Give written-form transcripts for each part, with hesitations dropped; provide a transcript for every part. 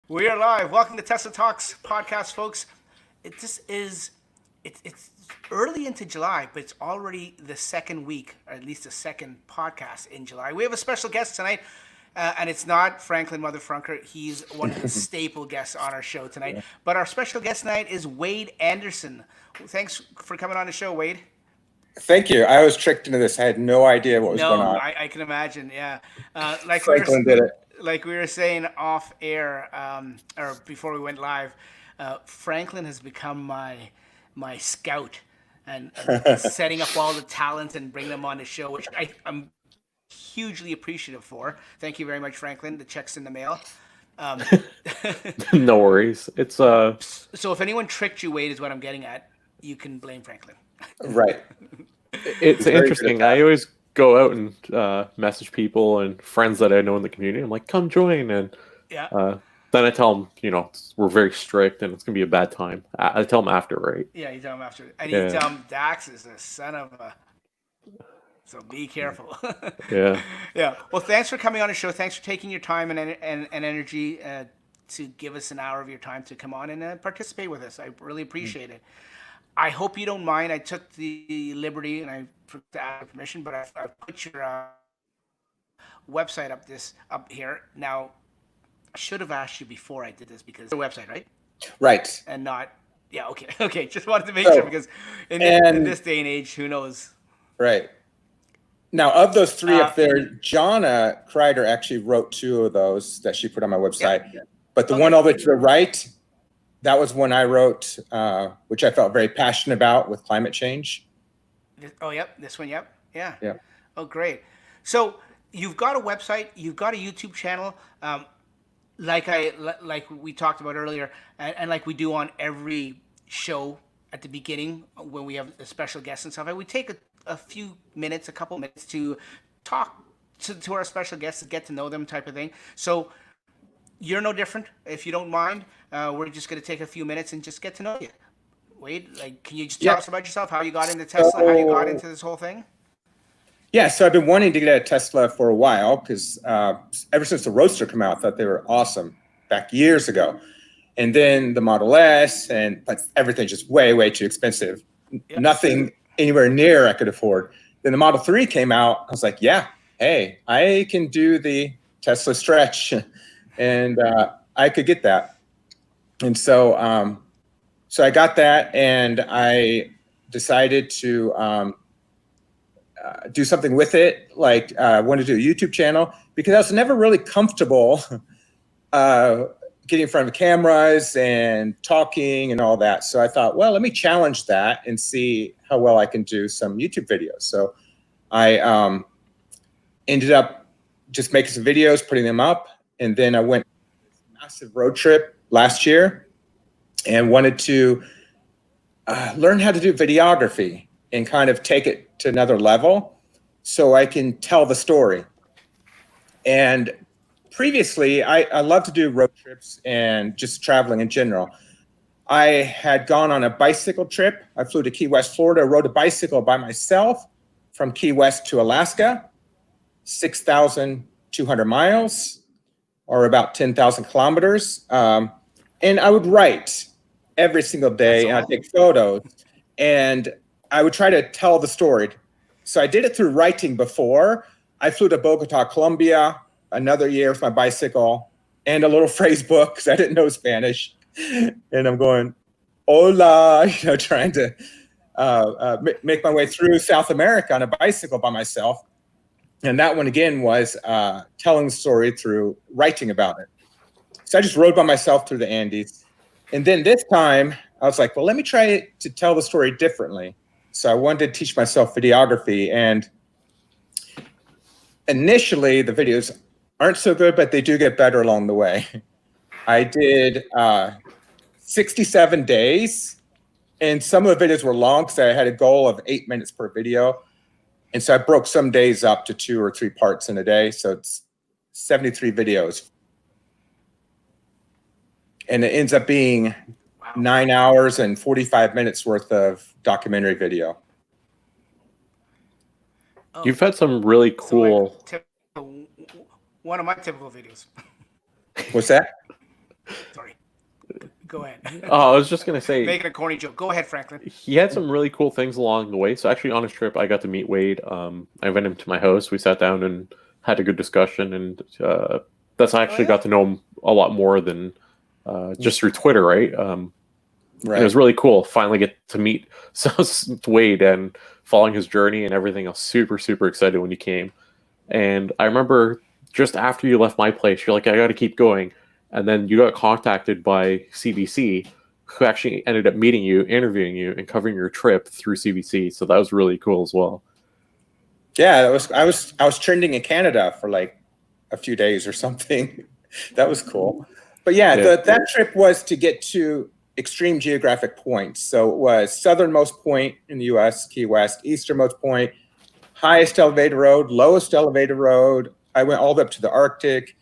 We are live. Welcome to Tesla Talks podcast, folks. It's early into July, but it's already the second week, or at least the second podcast in July. We have a special guest tonight, and it's not Franklin Motherfrunker. He's one of the staple guests on our show tonight. Yeah. But our special guest tonight is Wade Anderson. Thanks for coming on the show, Wade. Thank you. I was tricked into this. I had no idea what was going on. I can imagine, yeah. Like Franklin did it. Like we were saying off air, or before we went live, Franklin has become my scout and setting up all the talents and bring them on the show, which I'm hugely appreciative for. Thank you very much, Franklin. The check's in the mail. No worries. It's So if anyone tricked you, Wade, is what I'm getting at. You can blame Franklin. Right. It's interesting. I always go out and message people and friends that I know in the community. I'm like, come join. And then I tell them, we're very strict and it's going to be a bad time. I tell them after, right? Yeah, you tell them after. And you tell them Dax is a son of a... So be careful. Yeah. Yeah. Well, thanks for coming on the show. Thanks for taking your time and energy to give us an hour of your time to come on and participate with us. I really appreciate it. I hope you don't mind. I took the liberty, and I forgot to ask permission, but I put your website up here. Now, I should have asked you before I did this because your website, right? Right. And not, okay. Just wanted to make sure because in this day and age, who knows? Right. Now, of those three up there, Jonna Kreider actually wrote two of those that she put on my website. Yeah. But the one all the way to the right, that was one I wrote, which I felt very passionate about with climate change. Oh, yep. This one, yep. Yeah. Yeah. Oh, great. So you've got a website, you've got a YouTube channel, like we talked about earlier, and like we do on every show at the beginning when we have a special guest and stuff. We take a few minutes, a couple minutes to talk to our special guests, to get to know them type of thing. So you're no different. If you don't mind, we're just going to take a few minutes and just get to know you. Wade, can you just tell us about yourself, how you got into Tesla, how you got into this whole thing? Yeah, so I've been wanting to get a Tesla for a while because ever since the Roadster came out, I thought they were awesome back years ago. And then the Model S, but everything's just way, way too expensive. Yep. Nothing anywhere near I could afford. Then the Model 3 came out. I was like, yeah, hey, I can do the Tesla stretch. And I could get that. And so I got that, and I decided to do something with it. Like I wanted to do a YouTube channel because I was never really comfortable getting in front of cameras and talking and all that. So I thought, well, let me challenge that and see how well I can do some YouTube videos. So I ended up just making some videos, putting them up. And then I went on a massive road trip last year and wanted to learn how to do videography and kind of take it to another level so I can tell the story. And previously, I love to do road trips and just traveling in general. I had gone on a bicycle trip. I flew to Key West, Florida, rode a bicycle by myself from Key West to Alaska, 6,200 miles, or about 10,000 kilometers. And I would write every single day, and I'd take photos, and I would try to tell the story. So I did it through writing before. I flew to Bogota, Colombia, another year with my bicycle and a little phrase book because I didn't know Spanish. And I'm going, hola, trying to make my way through South America on a bicycle by myself. And that one, again, was telling the story through writing about it. So I just rode by myself through the Andes. And then this time, I was like, well, let me try to tell the story differently. So I wanted to teach myself videography. And initially, the videos aren't so good, but they do get better along the way. I did 67 days. And some of the videos were long because I had a goal of 8 minutes per video. And so I broke some days up to 2 or 3 parts in a day. So it's 73 videos. And it ends up being 9 hours and 45 minutes worth of documentary video. Oh. You've had some really cool... one of my typical videos. What's that? Go ahead. Oh, I was just gonna say, making a corny joke. Go ahead, Franklin. He had some really cool things along the way. So actually, on his trip, I got to meet Wade. I invited him to my house. We sat down and had a good discussion, and that's I actually got to know him a lot more than just through Twitter, right? Right. It was really cool. Finally, get to meet Wade and following his journey and everything. I was super, super excited when you came. And I remember just after you left my place, you're like, I got to keep going. And then you got contacted by CBC, who actually ended up meeting you, interviewing you, and covering your trip through CBC. So that was really cool as well. Yeah, I was trending in Canada for like a few days or something. That was cool. But yeah, that trip was to get to extreme geographic points. So it was southernmost point in the U.S., Key West, easternmost point, highest elevated road, lowest elevated road. I went all the way up to the Arctic,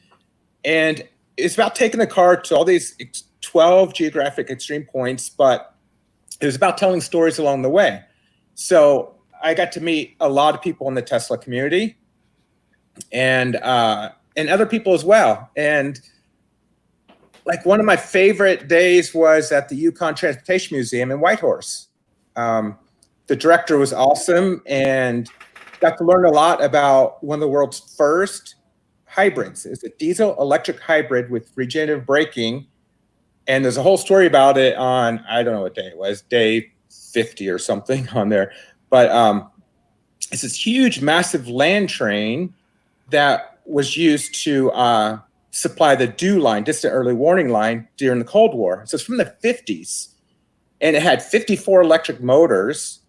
and it's about taking the car to all these 12 geographic extreme points, but it was about telling stories along the way. So I got to meet a lot of people in the Tesla community, and other people as well. And like one of my favorite days was at the Yukon Transportation Museum in Whitehorse. The director was awesome, and got to learn a lot about one of the world's first hybrids. It's a diesel electric hybrid with regenerative braking. And there's a whole story about it on, I don't know what day it was, day 50 or something on there. But it's this huge, massive land train that was used to supply the DEW line, distant early warning line, during the Cold War. So it's from the 50s. And it had 54 electric motors.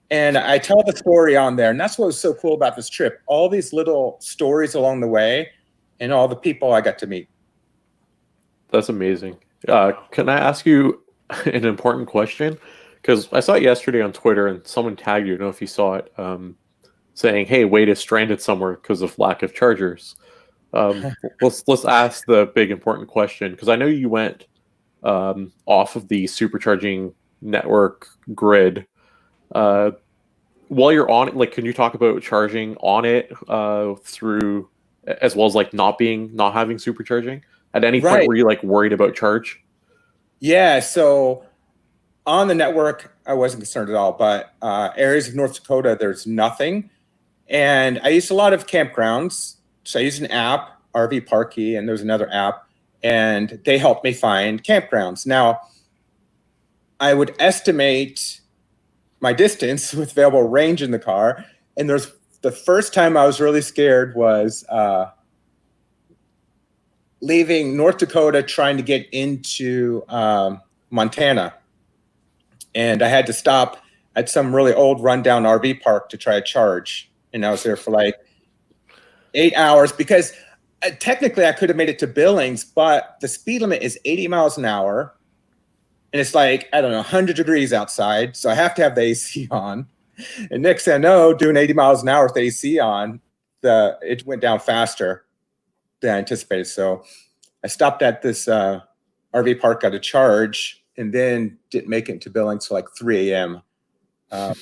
And I tell the story on there. And that's what was so cool about this trip. All these little stories along the way and all the people I got to meet. That's amazing. Can I ask you an important question? Because I saw it yesterday on Twitter and someone tagged you, I don't know if you saw it, saying, hey, Wade is stranded somewhere because of lack of chargers. Let's ask the big important question, because I know you went off of the supercharging network grid. While you're on it, like, can you talk about charging on it through, as well as like not having supercharging? At any point were you like worried about charge? Yeah, so on the network, I wasn't concerned at all, but areas of North Dakota, there's nothing. And I used a lot of campgrounds. So I used an app, RV Parky, and there's another app, and they helped me find campgrounds. Now, I would estimate my distance with available range in the car. And there's the first time I was really scared was leaving North Dakota, trying to get into Montana. And I had to stop at some really old rundown RV park to try to charge. And I was there for like 8 hours because technically I could have made it to Billings, but the speed limit is 80 miles an hour. And it's like, I don't know, 100 degrees outside. So I have to have the AC on. And next thing I know, doing 80 miles an hour with the AC on, it went down faster than I anticipated. So I stopped at this RV park, got a charge, and then didn't make it into Billings till like 3 a.m. Because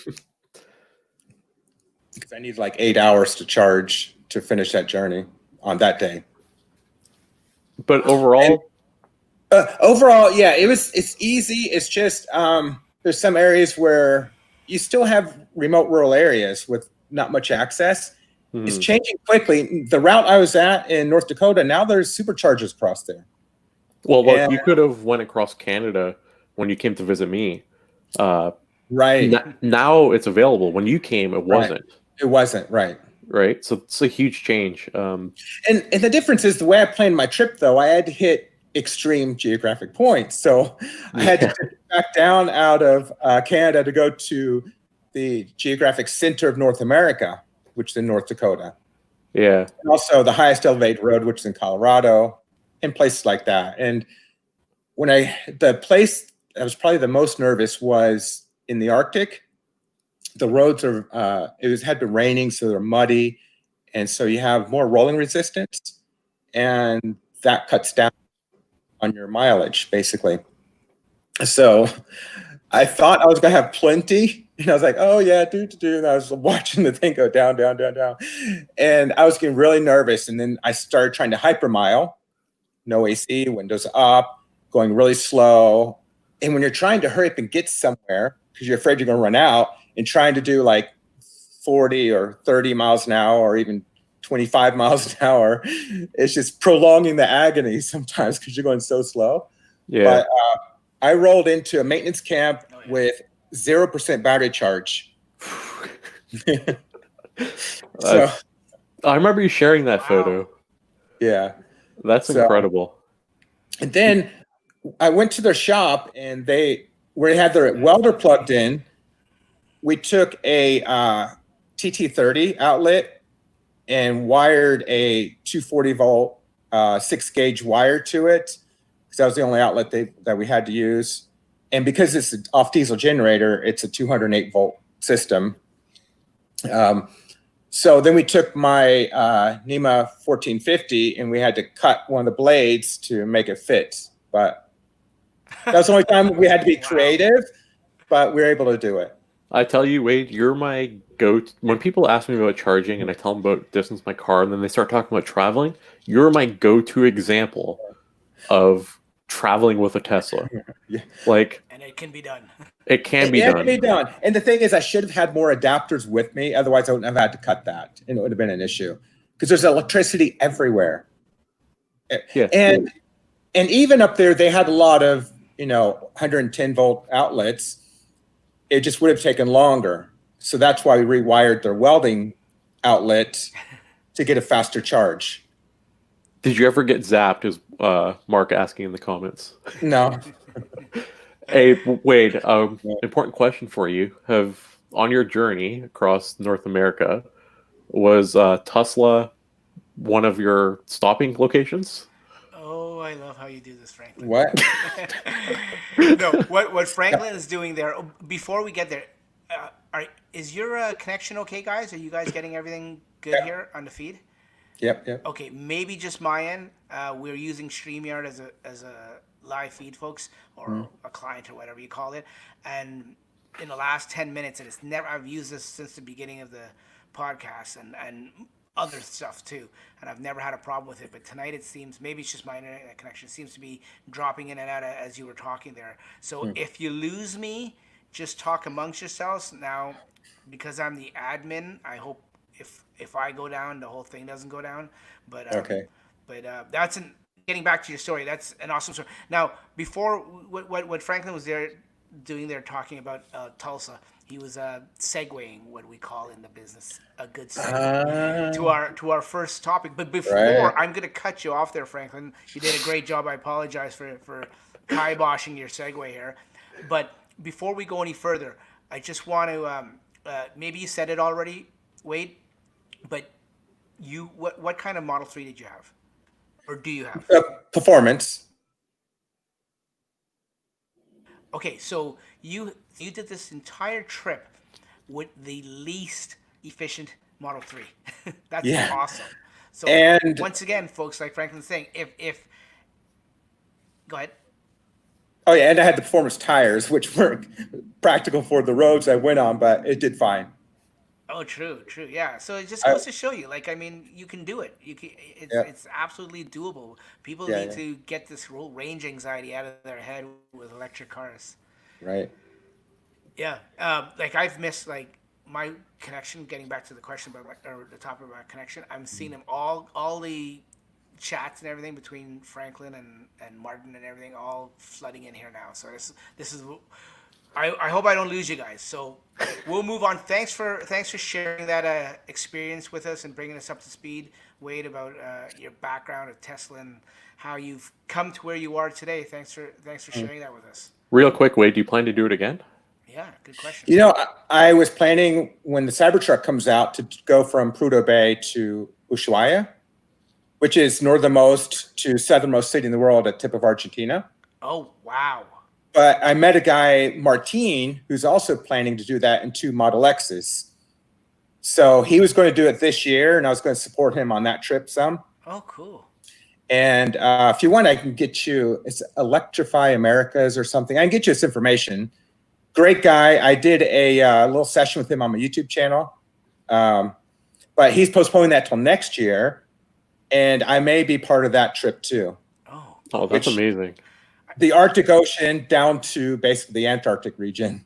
I needed like 8 hours to charge to finish that journey on that day. But overall, yeah, it's easy. It's just there's some areas where you still have remote rural areas with not much access. It's changing quickly. The route I was at in North Dakota, now there's superchargers across there. Well, look, you could have went across Canada when you came to visit me. Right. Now it's available. When you came, it wasn't. It wasn't, right. Right. So it's a huge change. And the difference is the way I planned my trip, though, I had to hit extreme geographic points. So I had to back down out of Canada to go to the geographic center of North America, which is in North Dakota. Yeah. And also the highest elevated road, which is in Colorado, and places like that. And the place I was probably the most nervous was in the Arctic. The roads had been raining, so they're muddy. And so you have more rolling resistance, and that cuts down on your mileage, basically. So I thought I was going to have plenty. And I was like, oh, yeah, And I was watching the thing go down, down, down, down. And I was getting really nervous. And then I started trying to hypermile. No AC, windows up, going really slow. And when you're trying to hurry up and get somewhere because you're afraid you're going to run out, and trying to do like 40 or 30 miles an hour or even 25 miles an hour, it's just prolonging the agony sometimes because you're going so slow. Yeah. But I rolled into a maintenance camp with 0% battery charge. So I remember you sharing that photo. Yeah. That's incredible. And then I went to their shop, and where they had their welder plugged in, we took a TT30 outlet and wired a 240 volt 6-gauge wire to it, because that was the only outlet that we had to use. And because it's an off diesel generator, it's a 208 volt system. So then we took my NEMA 1450, and we had to cut one of the blades to make it fit. But that was the only time we had to be creative, but we were able to do it. I tell you, Wade, you're my go-to. When people ask me about charging and I tell them about distance my car, and then they start talking about traveling, you're my go-to example of traveling with a Tesla. Yeah. And it can be done. It can be done. It can be done. And the thing is, I should have had more adapters with me. Otherwise, I wouldn't have had to cut that. And it would have been an issue because there's electricity everywhere. Yeah. And even up there, they had a lot of, 110 volt outlets. It just would have taken longer. So that's why we rewired their welding outlet to get a faster charge. Did you ever get zapped, is Mark asking in the comments? No. Hey, Wade, important question for you. On your journey across North America, was Tesla one of your stopping locations? Oh, I love how you do this, Franklin. What? No, what Franklin is doing there, before we get there, is your connection okay, guys? Are you guys getting everything good here on the feed? Yep. Okay, maybe just my end. We're using StreamYard as a live feed, folks, or a client or whatever you call it. And in the last 10 minutes, and I've used this since the beginning of the podcast and other stuff too, and I've never had a problem with it. But tonight it seems, maybe it's just my internet connection, seems to be dropping in and out as you were talking there. So if you lose me, just talk amongst yourselves. Now, because I'm the admin, I hope if I go down, the whole thing doesn't go down. But okay. But getting back to your story, that's an awesome story. Now, before what Franklin was doing there talking about Tulsa, he was segueing, what we call in the business, a good segue to our first topic. But before, I'm going to cut you off there, Franklin. You did a great job. I apologize for kiboshing your segue here. But before we go any further, I just want to maybe you said it already, Wade, but what kind of Model 3 did you have? Or do you have? Performance. Okay, so you did this entire trip with the least efficient Model 3. That's awesome. So and once again, folks, like Franklin's saying, if go ahead. Oh yeah, and I had the performance tires, which weren't practical for the roads I went on, but it did fine. Oh, true, yeah. So it just goes to show you, like, I mean, you can do it. It's absolutely doable. People need to get this whole range anxiety out of their head with electric cars. Right. Yeah. Like I've missed my connection. Getting back to the question about the topic about connection, I'm seeing them all the chats and everything between Franklin and Martin and everything all flooding in here now. So this is. I hope I don't lose you guys. So we'll move on. Thanks for sharing that experience with us and bringing us up to speed, Wade, about your background at Tesla and how you've come to where you are today. Thanks for sharing that with us. Real quick, Wade, do you plan to do it again? Yeah, good question. I was planning when the Cybertruck comes out to go from Prudhoe Bay to Ushuaia, which is northernmost to southernmost city in the world at the tip of Argentina. Oh, wow. But I met a guy, Martin, who's also planning to do that in 2 Model X's. So he was going to do it this year, and I was going to support him on that trip some. Oh, cool. And if you want, I can get you, it's Electrify Americas or something. I can get you this information. Great guy. I did a little session with him on my YouTube channel. But he's postponing that till next year. And I may be part of that trip too. Oh, that's amazing. the Arctic Ocean down to basically the Antarctic region.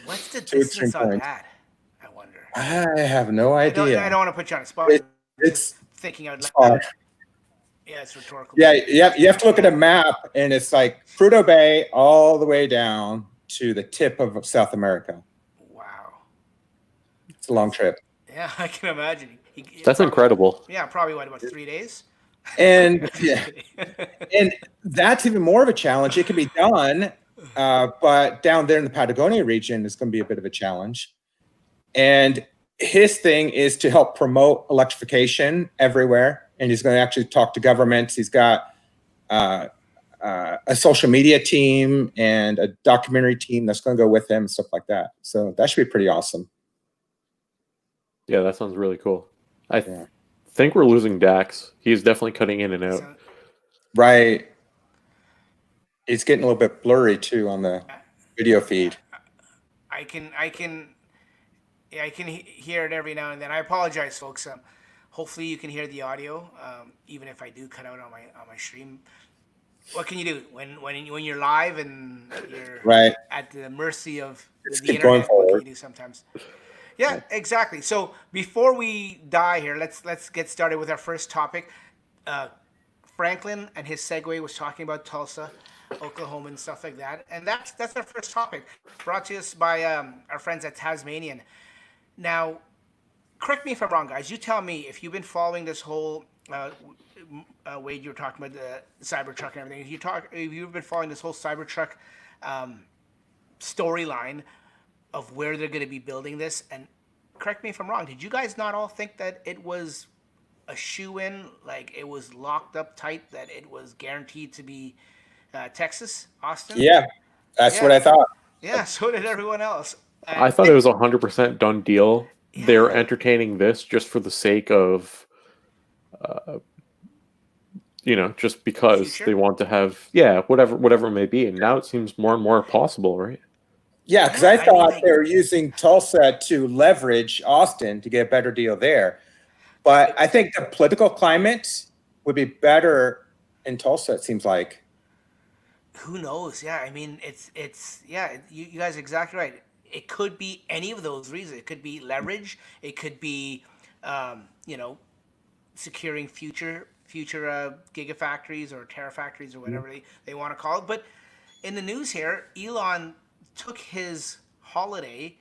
What's the distance on that? I wonder. I have no idea. I don't want to put you on the spot. It's thinking out loud. Yeah, it's rhetorical. Yeah, you have to look at a map, and it's like Prudhoe Bay all the way down to the tip of South America. Wow. It's a long trip. Yeah, I can imagine. That's incredible. Yeah, probably about 3 days? And yeah, and that's even more of a challenge. It can be done, but down there in the Patagonia region is going to be a bit of a challenge. And his thing is to help promote electrification everywhere. And he's going to actually talk to governments. He's got a social media team and a documentary team that's going to go with him and stuff like that. So that should be pretty awesome. Yeah, that sounds really cool. I think we're losing Dax. He's definitely cutting in and out. Right. It's getting a little bit blurry too on the video feed. I can hear it every now and then. I apologize, folks. Hopefully you can hear the audio, even if I do cut out on my stream. What can you do when you're live and you're at the mercy of the internet? What can you do sometimes? Yeah, exactly. So before we die here, let's get started with our first topic. Franklin and his segue was talking about Tulsa, Oklahoma, and stuff like that, and that's our first topic, brought to us by our friends at Tasmanian. Now, correct me if I'm wrong, guys. You tell me if you've been following this whole Wade, you were talking about the Cybertruck and everything. If you've been following this whole Cybertruck storyline of where they're going to be building this, and correct me if I'm wrong, did you guys not all think that it was a shoe-in, like it was locked up tight, that it was guaranteed to be Texas, Austin? Yeah, that's what I thought. Yeah, so did everyone else. I thought it was 100% done deal. Yeah. They're entertaining this just for the sake of, just because they want to have, whatever it may be. And now it seems more and more possible, right? Yeah, because I thought they were using Tulsa to leverage Austin to get a better deal there. But I think the political climate would be better in Tulsa, it seems like. Who knows? Yeah, I mean, you guys are exactly right. It could be any of those reasons. It could be leverage. It could be, securing future gigafactories or terafactories or whatever they want to call it. But in the news here, Elon took his holiday,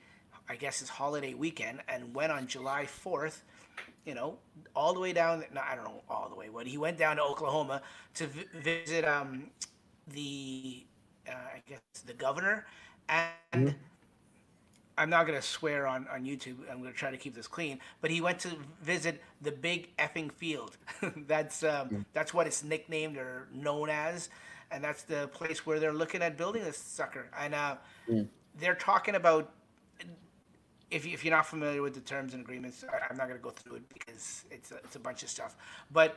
I guess his holiday weekend, and went on July 4th, all the way down, I don't know all the way, but he went down to Oklahoma to visit the governor, and I'm not going to swear on YouTube. I'm going to try to keep this clean. But he went to visit the big effing field. That's what it's nicknamed or known as. And that's the place where they're looking at building this sucker. And they're talking about, if you're not familiar with the terms and agreements, I'm not going to go through it because it's a bunch of stuff. But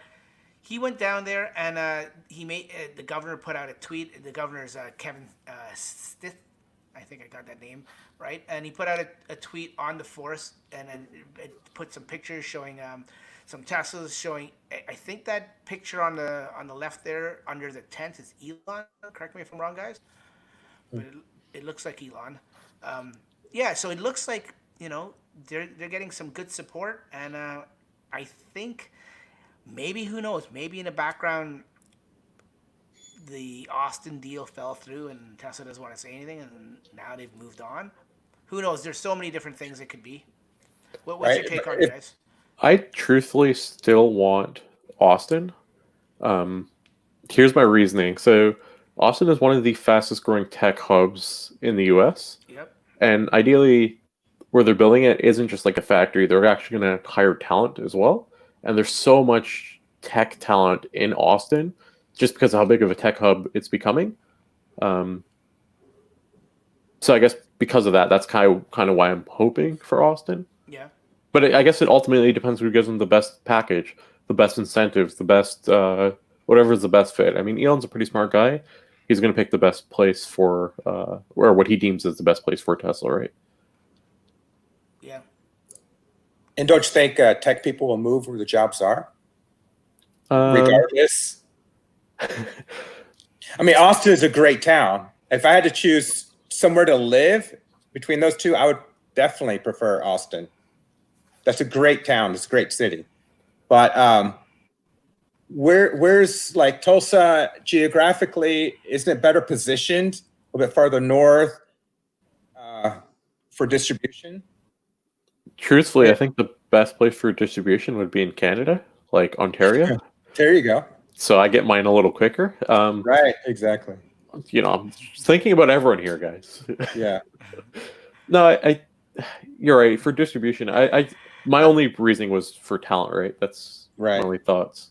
he went down there and he made the governor put out a tweet. The governor's Kevin Stith. I think I got that name right. And he put out a tweet on the force, and then it put some pictures showing some Teslas showing. I think that picture on the left there under the tent is Elon. Correct me if I'm wrong, guys. But it looks like Elon. So it looks like they're getting some good support, and I think maybe, who knows, maybe in the background the Austin deal fell through and Tesla doesn't want to say anything, and now they've moved on. Who knows? There's so many different things it could be. What's your take on it, guys? I truthfully still want Austin. Here's my reasoning. So Austin is one of the fastest growing tech hubs in the US. Yep. And ideally, where they're building it isn't just like a factory. They're actually going to hire talent as well. And there's so much tech talent in Austin just because of how big of a tech hub it's becoming. So I guess because of that, that's kind of why I'm hoping for Austin. Yeah. But I guess it ultimately depends who gives them the best package, the best incentives, the best whatever is the best fit. I mean, Elon's a pretty smart guy. He's going to pick the best place for, or what he deems as the best place for Tesla, right? Yeah. And don't you think tech people will move where the jobs are? Regardless? I mean, Austin is a great town. If I had to choose somewhere to live between those two, I would definitely prefer Austin. That's a great town. It's a great city. But where's like Tulsa geographically? Isn't it better positioned a little bit farther north for distribution? Truthfully, I think the best place for distribution would be in Canada, like Ontario. There you go. So I get mine a little quicker. Right, exactly. You know, I'm thinking about everyone here, guys. Yeah. No, you're right. For distribution, my only reasoning was for talent, right? That's right. My only thoughts.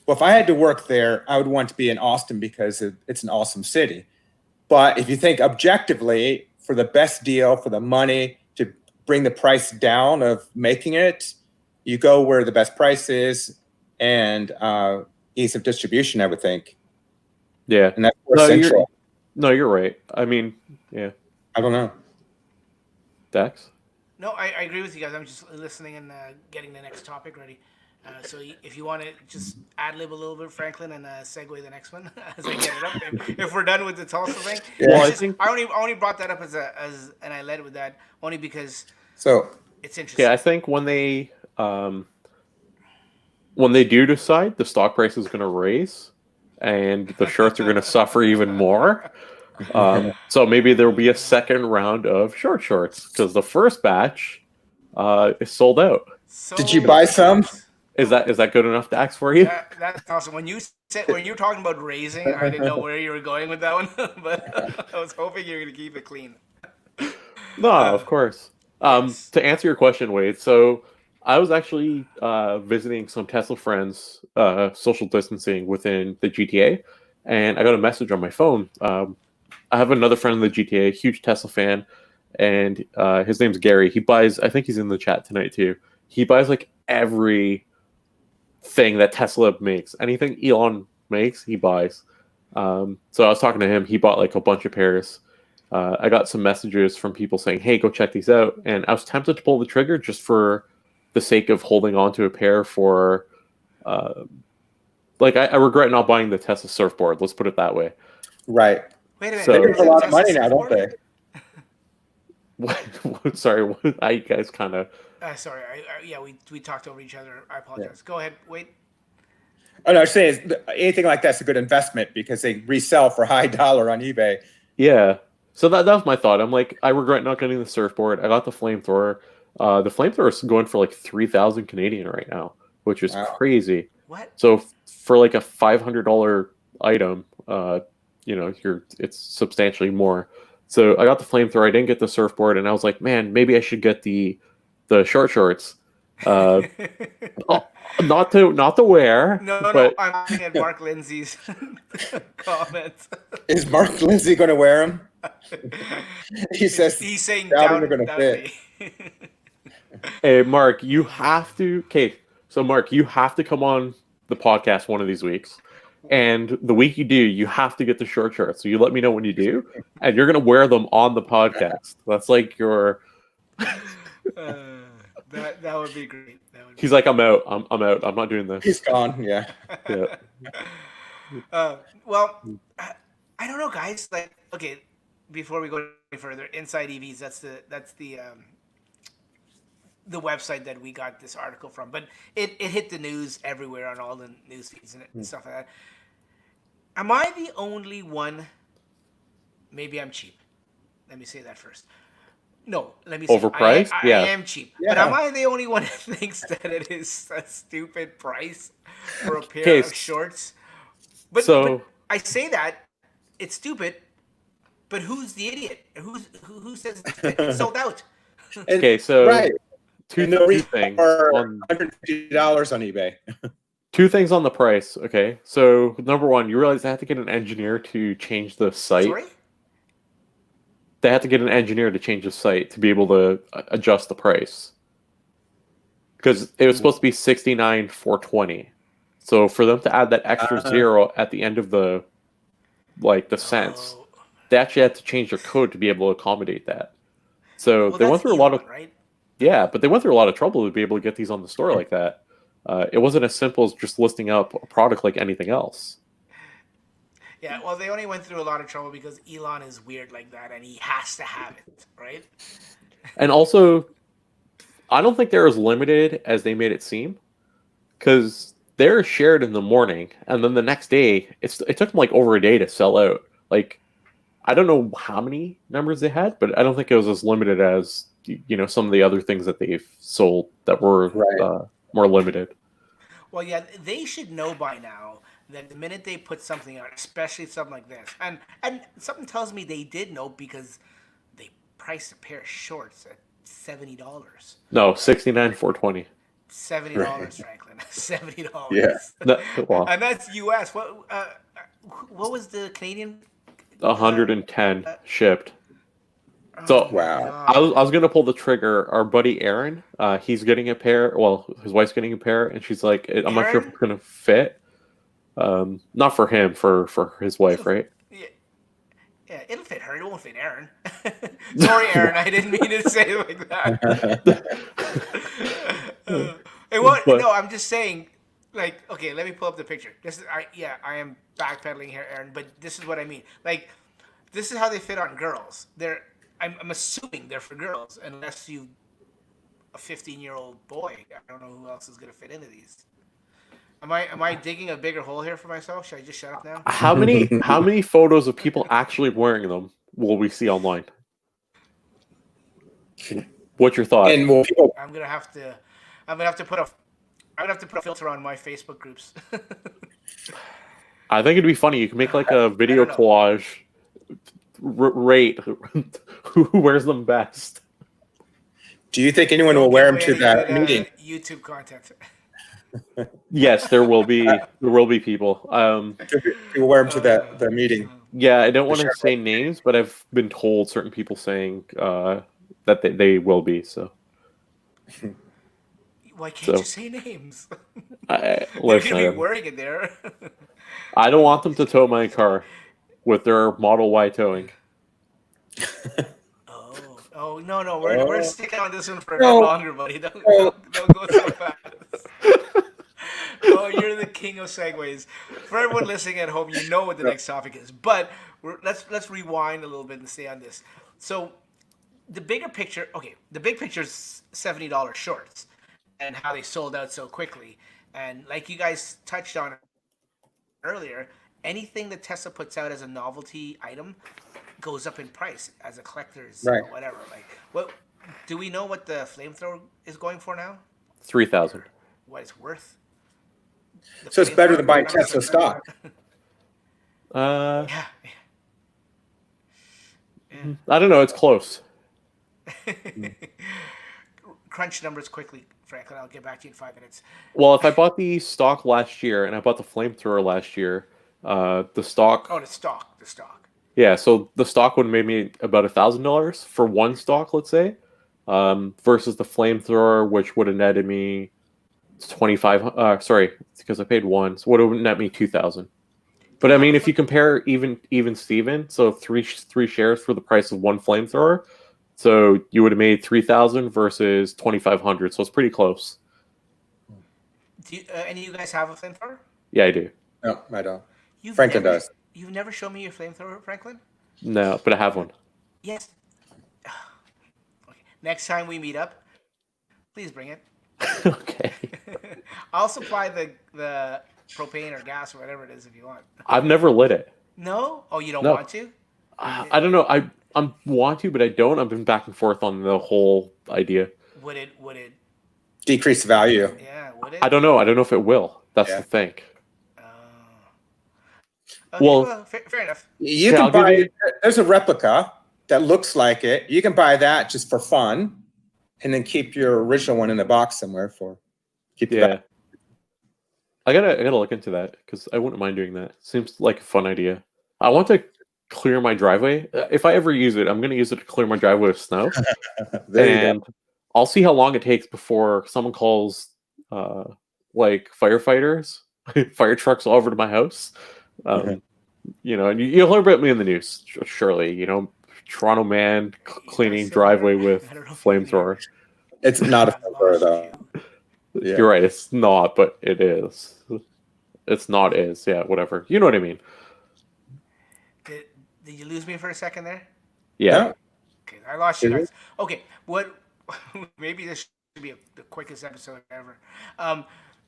Well, if I had to work there, I would want to be in Austin because it's an awesome city. But if you think objectively, for the best deal, for the money, to bring the price down of making it, you go where the best price is and ease of distribution, I would think. Yeah. And that's more central. You're right. I mean, yeah. I don't know. Dax? No, I agree with you guys. I'm just listening and getting the next topic ready. So if you want to just ad-lib a little bit, Franklin, and segue the next one as I get it up. If we're done with the Tulsa thing. Yeah. Well, I only brought that up and I led with that only because it's interesting. Yeah, I think when they do decide, the stock price is going to raise and the shorts are going to suffer even more. So maybe there will be a second round of shorts because the first batch is sold out. Did you buy some? Is that good enough, Dax, for you? That's awesome. When you're talking about raising, I didn't know where you were going with that one, but I was hoping you were going to keep it clean. No, of course. To answer your question, Wade, so I was actually visiting some Tesla friends, social distancing within the GTA, and I got a message on my phone. I have another friend in the GTA, huge Tesla fan, and his name's Gary. He buys, I think he's in the chat tonight too. He buys like every thing that Tesla makes. Anything Elon makes, he buys. So I was talking to him. He bought like a bunch of pairs. I got some messages from people saying, hey, go check these out. And I was tempted to pull the trigger just for the sake of holding on to a pair for... I regret not buying the Tesla surfboard. Let's put it that way. Right. Wait a minute. So, they have a lot of money now, don't they? Sorry, I guys kind of... sorry, we talked over each other. I apologize. Yeah. Go ahead, wait. Oh no, I'm saying anything like that's a good investment because they resell for high dollar on eBay. Yeah, so that was my thought. I'm like, I regret not getting the surfboard. I got the flamethrower. The flamethrower is going for like 3,000 Canadian right now, which is crazy. What? So for like a $500 item, it's substantially more. So I got the flamethrower. I didn't get the surfboard, and I was like, man, maybe I should get the shorts. Not to wear. No. I'm looking at Mark Lindsay's comments. Is Mark Lindsay going to wear them? He's saying down they're going to fit. Hey, Mark, you have to. Okay, so Mark, you have to come on the podcast one of these weeks. And the week you do, you have to get the shorts. So you let me know when you do, and you're gonna wear them on the podcast. That's like your. That would be great. He's like, I'm out. I'm out. I'm not doing this. He's gone. Yeah. Well, I don't know, guys. Like, okay, before we go any further, Inside EVs. That's the website that we got this article from, but it hit the news everywhere on all the news feeds and stuff like that. Am I the only one? Maybe I'm cheap. Let me say that first. No, let me say overpriced. I am cheap, but am I the only one that thinks that it is a stupid price for a pair of shorts? But I say that it's stupid, but who's the idiot? Who says it's sold out? Okay, so right. Two things on $150 on eBay. Two things on the price. Okay, so number one, you realize I have to get an engineer to change the site. Sorry? They have to get an engineer to change the site to be able to adjust the price. Because it was supposed to be $69,420. So for them to add that extra zero at the end of the cents, they actually had to change their code to be able to accommodate that. So they went through a lot of... Right? Yeah, but they went through a lot of trouble to be able to get these on the store like that. It wasn't as simple as just listing up a product like anything else. Yeah, well, they only went through a lot of trouble because Elon is weird like that, and he has to have it, right? And also, I don't think they're as limited as they made it seem, because they're shared in the morning, and then the next day, it took them like over a day to sell out. Like, I don't know how many numbers they had, but I don't think it was as limited as some of the other things that they've sold that were more limited. Well, yeah, they should know by now that the minute they put something out, especially something like this, and something tells me they did know because they priced a pair of shorts at $70. No, $69,420. $70, Franklin. $70. Yeah. Wow. And that's US. What was the Canadian? 110 shipped. So wow. I was gonna pull the trigger. Our buddy Aaron, he's getting a pair. Well, his wife's getting a pair, and she's like, "I'm not sure if it's gonna fit." Not for him, for his wife, right? Yeah, it'll fit her. It won't fit Aaron. Sorry, Aaron. I didn't mean to say it like that. No, I'm just saying. Like, okay, let me pull up the picture. I am backpedaling here, Aaron, but this is what I mean. Like, this is how they fit on girls. I'm assuming they're for girls, unless you a 15-year-old boy. I don't know who else is gonna fit into these. Am I digging a bigger hole here for myself? Should I just shut up now? How many photos of people actually wearing them will we see online? What's your thought? And more people. I'm gonna have to put a filter on my Facebook groups. I think it'd be funny. You can make like a video collage. Rate who wears them best. Do you think anyone will wear them to that meeting? YouTube content. Yes, there will be people. People wear them to that meeting. Yeah, I don't want to say names, but I've been told certain people saying that they will be. So why can't you say names? Listen, They're gonna be wearing it there. I don't want them to tow my car with their Model Y towing. Oh no, we're sticking on this one for a bit longer, buddy. Don't go so fast. Oh, you're the king of segues. For everyone listening at home, you know what the next topic is. But let's rewind a little bit and stay on this. So the bigger picture, the big picture is $70 shorts and how they sold out so quickly. And like you guys touched on earlier, anything that Tesla puts out as a novelty item goes up in price as a collector's whatever. Like, what do we know what the flamethrower is going for now? $3,000. What it's worth? So it's better than buying Tesla stock. Yeah. I don't know. It's close. Crunch numbers quickly, Franklin. I'll get back to you in 5 minutes. Well, if I bought the stock last year and I bought the flamethrower last year, the stock. Oh, the stock. Yeah, so the stock would have made me about $1,000 for one stock, let's say, versus the flamethrower, which would have netted me 25. Sorry, because I paid one, so would have net me 2,000. But I mean, if you compare even Steven, so three shares for the price of one flamethrower, so you would have made 3,000 versus 2,500. So it's pretty close. Do any of you guys have a flamethrower? Yeah, I do. No, I don't. Franklin does. You've never shown me your flamethrower, Franklin? No, but I have one. Yes. Okay. Next time we meet up, please bring it. Okay. I'll supply the propane or gas or whatever it is if you want. I've never lit it. No? Oh, you don't want to? I don't know. I want to, but I don't. I've been back and forth on the whole idea. Would it decrease the value? Yeah, would it? I don't know. I don't know if it will. That's the thing. Okay, well, fair enough. You can buy. There's a replica that looks like it. You can buy that just for fun, and then keep your original one in the box somewhere for keep. Yeah. I gotta look into that because I wouldn't mind doing that. Seems like a fun idea. I want to clear my driveway. If I ever use it, I'm gonna use it to clear my driveway with snow. And I'll see how long it takes before someone calls like firefighters, fire trucks all over to my house. You know, and you'll hear about me in the news, surely. You know, Toronto man cleaning driveway with flamethrower. It's not a flamethrower though. Yeah. You're right. It's not, but it is. It's not is. Yeah, whatever. You know what I mean. Did you lose me for a second there? Yeah. No. Okay, I lost you guys. Okay, what? Maybe this should be the quickest episode ever.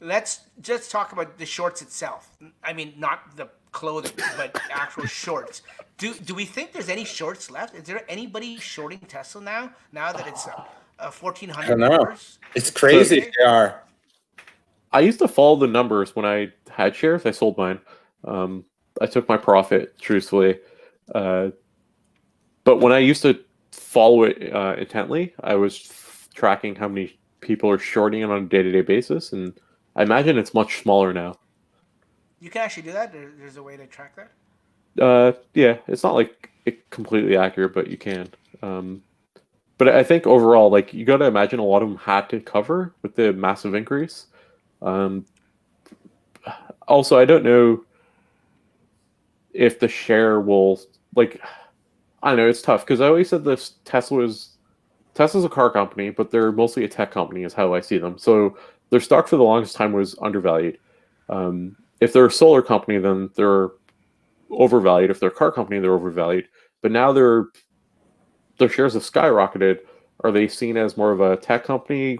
Let's just talk about the shorts itself. I mean, not the clothing, but actual shorts. Do we think there's any shorts left? Is there anybody shorting Tesla now? Now that it's I $1,400? don't know. It's crazy. Okay. They are. I used to follow the numbers when I had shares. I sold mine. I took my profit, truthfully. But when I used to follow it intently, I was tracking how many people are shorting it on a day-to-day basis, and I imagine it's much smaller now. You can actually do that? There's a way to track that? Yeah, it's not like completely accurate, but you can. But I think overall, like, you got to imagine a lot of them had to cover with the massive increase. Also, I don't know if the share will, like, I don't know, it's tough because I always said this Tesla's a car company, but they're mostly a tech company is how I see them. So their stock for the longest time was undervalued. If they're a solar company, then they're overvalued. If they're a car company, they're overvalued. But now their shares have skyrocketed. Are they seen as more of a tech company,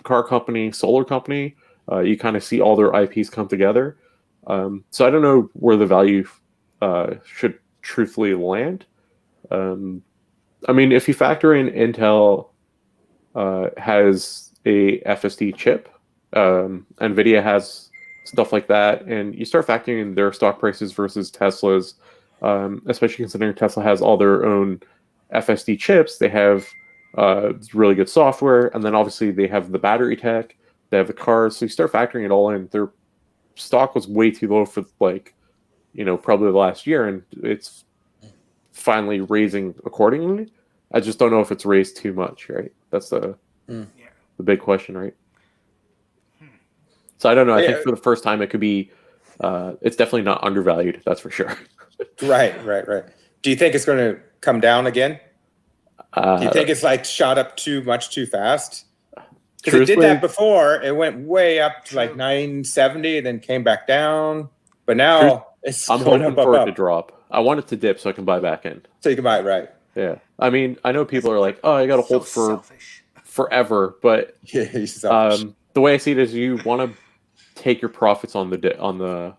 car company, solar company? You kind of see all their IPs come together. So I don't know where the value should truthfully land. I mean, if you factor in Intel has a FSD chip, NVIDIA has stuff like that, and you start factoring in their stock prices versus Tesla's, especially considering Tesla has all their own FSD chips. They have really good software, and then obviously they have the battery tech, they have the cars. So you start factoring it all in. Their stock was way too low for, like, probably the last year, and it's finally raising accordingly. I just don't know if it's raised too much, right? That's the big question, right? So I don't know. I think for the first time it could be, it's definitely not undervalued. That's for sure. Right. Do you think it's going to come down again? Do you think it's like shot up too fast? Because it did that before. It went way up to like 970, then came back down. But now I'm hoping for it to drop. I want it to dip so I can buy back in. So you can buy it, right? Yeah. I mean, I know people are like, "Oh, I got to hold for forever," but the way I see it is, you want to take your profits on the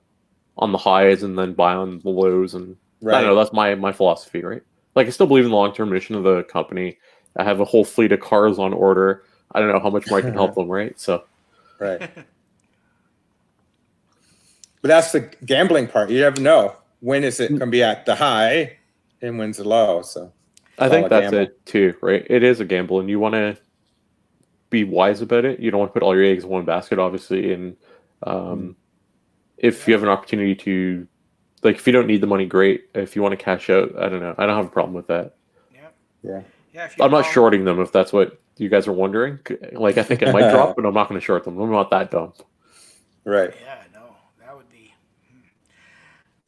highs and then buy on the lows, and I don't know. That's my philosophy, right? Like, I still believe in the long-term mission of the company. I have a whole fleet of cars on order. I don't know how much more I can help them, right? So, right. But that's the gambling part. You never know when is it going to be at the high and when's the low. So I think that's it too, right? It is a gamble, and you want to be wise about it. You don't want to put all your eggs in one basket, obviously. And if you have an opportunity to, like, if you don't need the money, great. If you want to cash out, I don't know. I don't have a problem with that. Yeah. I'm not shorting them, if that's what you guys are wondering. Like, I think it might drop, but I'm not going to short them. I'm not that dumb. Right. Yeah, no, that would be.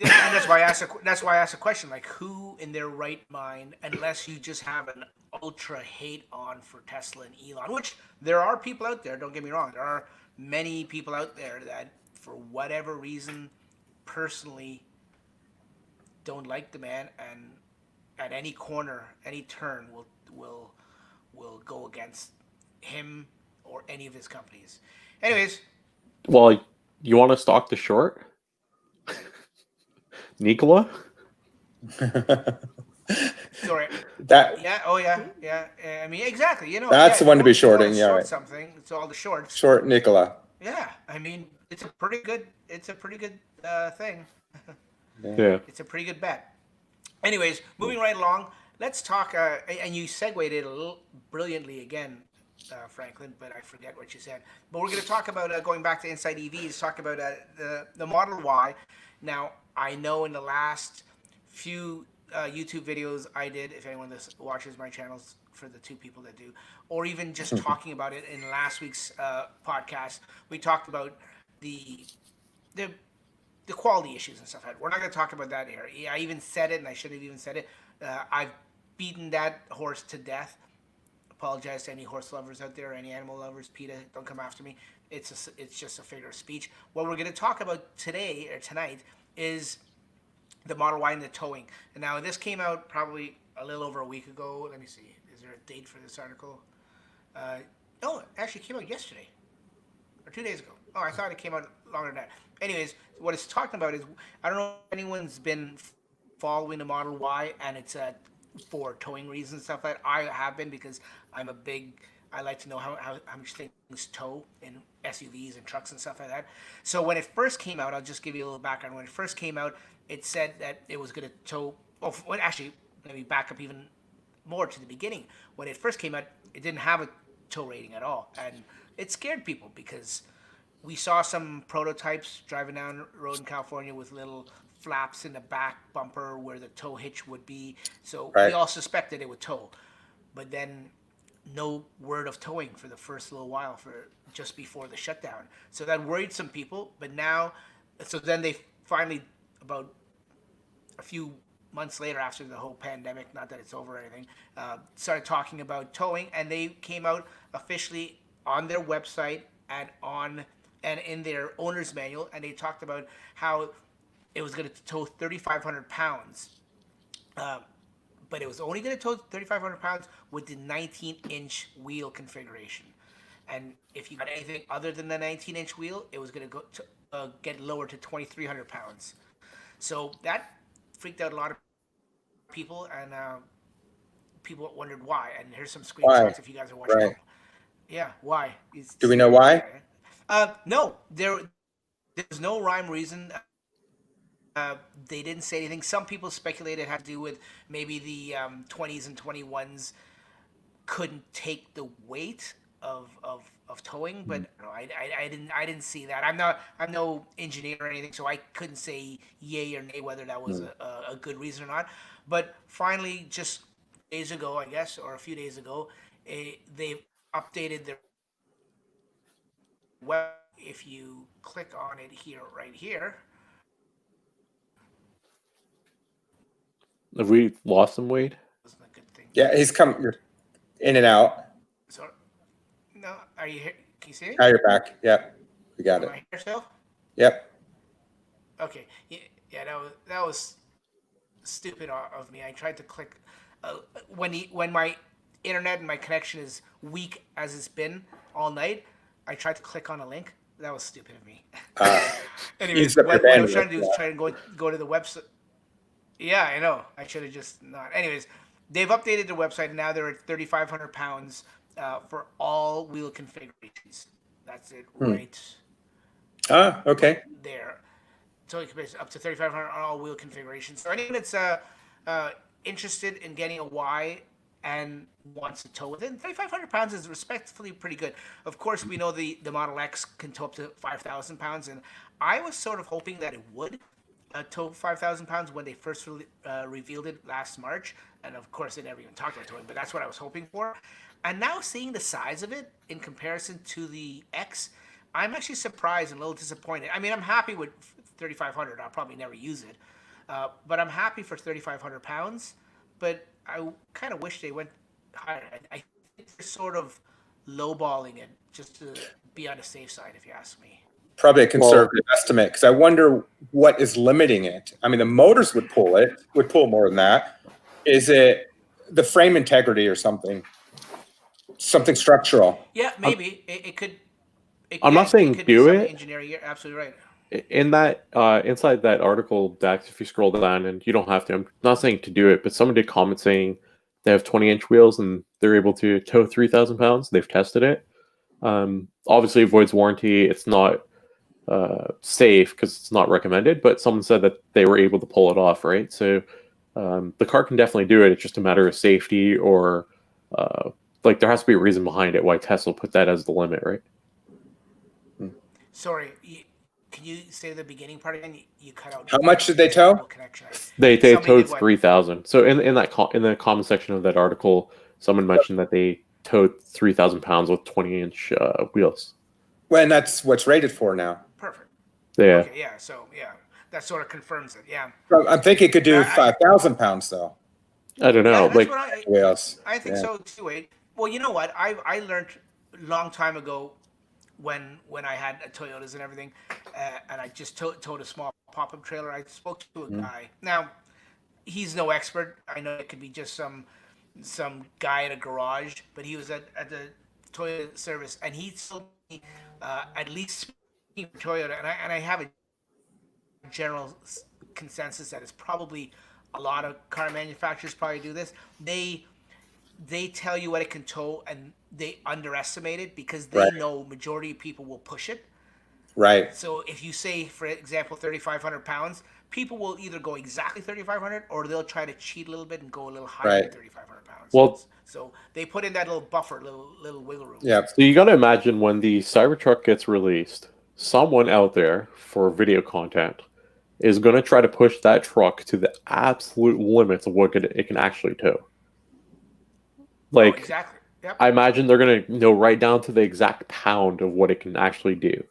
And that's why I asked a question, like, who in their right mind, unless you just have an ultra hate on for Tesla and Elon, which there are people out there. Don't get me wrong, there are many people out there that, for whatever reason, personally don't like the man, and at any corner, any turn, will go against him or any of his companies. Anyways. Well, you want to stock the short? Nikola? Sorry. That. Yeah. Oh yeah. Yeah. I mean, exactly. That's the one to be shorting. Yeah. Short right. Something. It's all the shorts. Short Nikola. Yeah. I mean, it's a pretty good thing. Yeah. It's a pretty good bet. Anyways, moving right along. Let's talk. And you segued it a little brilliantly again, Franklin, but I forget what you said. But we're going to talk about going back to Inside EVs. Talk about the Model Y. Now, I know in the last few YouTube videos I did, if anyone that watches my channels, for the two people that do, or even just talking about it in last week's podcast, we talked about the quality issues and stuff. We're not going to talk about that here. I even said it, and I should have even said it. I've beaten that horse to death. Apologize to any horse lovers out there, any animal lovers. PETA, don't come after me. It's just a figure of speech. What we're going to talk about today or tonight is the Model Y and the towing. And now this came out probably a little over a week ago. Let me see. Is there a date for this article? No, it actually came out yesterday or 2 days ago. Oh, I thought it came out longer than that. Anyways, what it's talking about is, I don't know if anyone's been following the Model Y and it's for towing reasons and stuff like that. I have been, because I like to know how much things tow in SUVs and trucks and stuff like that. So when it first came out, I'll just give you a little background. When it first came out, it said that it was going to tow. Oh, well, actually, let me back up even more to the beginning. When it first came out, it didn't have a tow rating at all, and it scared people because we saw some prototypes driving down the road in California with little flaps in the back bumper where the tow hitch would be. So we all suspected it would tow, but then no word of towing for the first little while, for just before the shutdown. So that worried some people. But now, so then they finally, about a few months later, after the whole pandemic, not that it's over or anything, started talking about towing, and they came out officially on their website and in their owner's manual, and they talked about how it was going to tow 3,500 pounds. But it was only going to tow 3,500 pounds with the 19-inch wheel configuration. And if you got anything other than the 19-inch wheel, it was going to go to get lower to 2,300 pounds. So that freaked out a lot of people, and people wondered why. And here's some screenshots if you guys are watching. Right. Yeah, why? Do we know why? No, there's no rhyme reason. They didn't say anything. Some people speculated it had to do with maybe the 20s and 21s couldn't take the weight of towing, but no, I didn't see that. I'm no engineer or anything, so I couldn't say yay or nay whether that was a good reason or not. But finally, just days ago, I guess, or a few days ago, they updated their web. If you click on it here, right here. Have we lost him, Wade? Wasn't a good thing. Yeah, he's coming in and out. So, no, are you here? Can you see it? Now you're back. Yep, we got it. Am I here still? Yep. Okay. Yeah, that was stupid of me. I tried to click when my internet and my connection is weak as it's been all night. I tried to click on a link. That was stupid of me. Anyways, what I was trying to do is try to go to the website. Yeah, I know. I should have just not. Anyways, they've updated their website, and now they're at 3,500 pounds for all wheel configurations. That's it, right? Okay. There. So you can up to 3,500 on all wheel configurations. So anyone that's interested in getting a Y and wants to tow with it, 3,500 pounds is respectfully pretty good. Of course, we know the Model X can tow up to 5,000 pounds, and I was sort of hoping that it would tow 5,000 pounds when they first revealed it last March. And of course, they never even talked about towing, but that's what I was hoping for. And now seeing the size of it in comparison to the X, I'm actually surprised and a little disappointed. I mean, I'm happy with 3,500. I'll probably never use it. But I'm happy for 3,500 pounds. But I kind of wish they went higher. I think they're sort of lowballing it just to be on the safe side, if you ask me. Probably a conservative estimate, because I wonder what is limiting it. I mean, the motors would pull more than that. Is it the frame integrity or something structural? Yeah, maybe it could. I'm not saying do it. Engineering, you're absolutely right. In that inside that article, Dax, if you scroll down, and you don't have to, I'm not saying to do it, but someone did comment saying they have 20-inch wheels and they're able to tow 3,000 pounds. They've tested it. Obviously, avoids warranty. It's not safe because it's not recommended, but someone said that they were able to pull it off, right? So the car can definitely do it. It's just a matter of safety, or like there has to be a reason behind it why Tesla put that as the limit, right? Sorry, can you say the beginning part again? You cut out. How much did they tow? They towed 3,000. So in the comment section of that article, someone mentioned that they towed 3,000 pounds with 20-inch wheels. Well, and that's what's rated for now. Perfect. Yeah. Okay, yeah. So yeah, that sort of confirms it. Yeah. I'm thinking it could do 5,000 pounds though. I don't know. Yeah, I think so too. Wade. Well, you know what? I learned a long time ago when I had Toyotas and everything, and I just towed a small pop-up trailer. I spoke to a guy. Now, he's no expert. I know it could be just some guy at a garage, but he was at the Toyota service, and he told me at least Toyota, and I have a general consensus that it's probably a lot of car manufacturers probably do this. They tell you what it can tow, and they underestimate it because they know majority of people will push it. Right. So if you say, for example, 3,500 pounds, people will either go exactly 3,500 or they'll try to cheat a little bit and go a little higher than 3,500 pounds. Well, so they put in that little buffer, little wiggle room. Yeah. So you got to imagine when the Cybertruck gets released, someone out there for video content is going to try to push that truck to the absolute limits of what it can actually tow. Like, exactly. Yep. I imagine they're going to know right down to the exact pound of what it can actually do.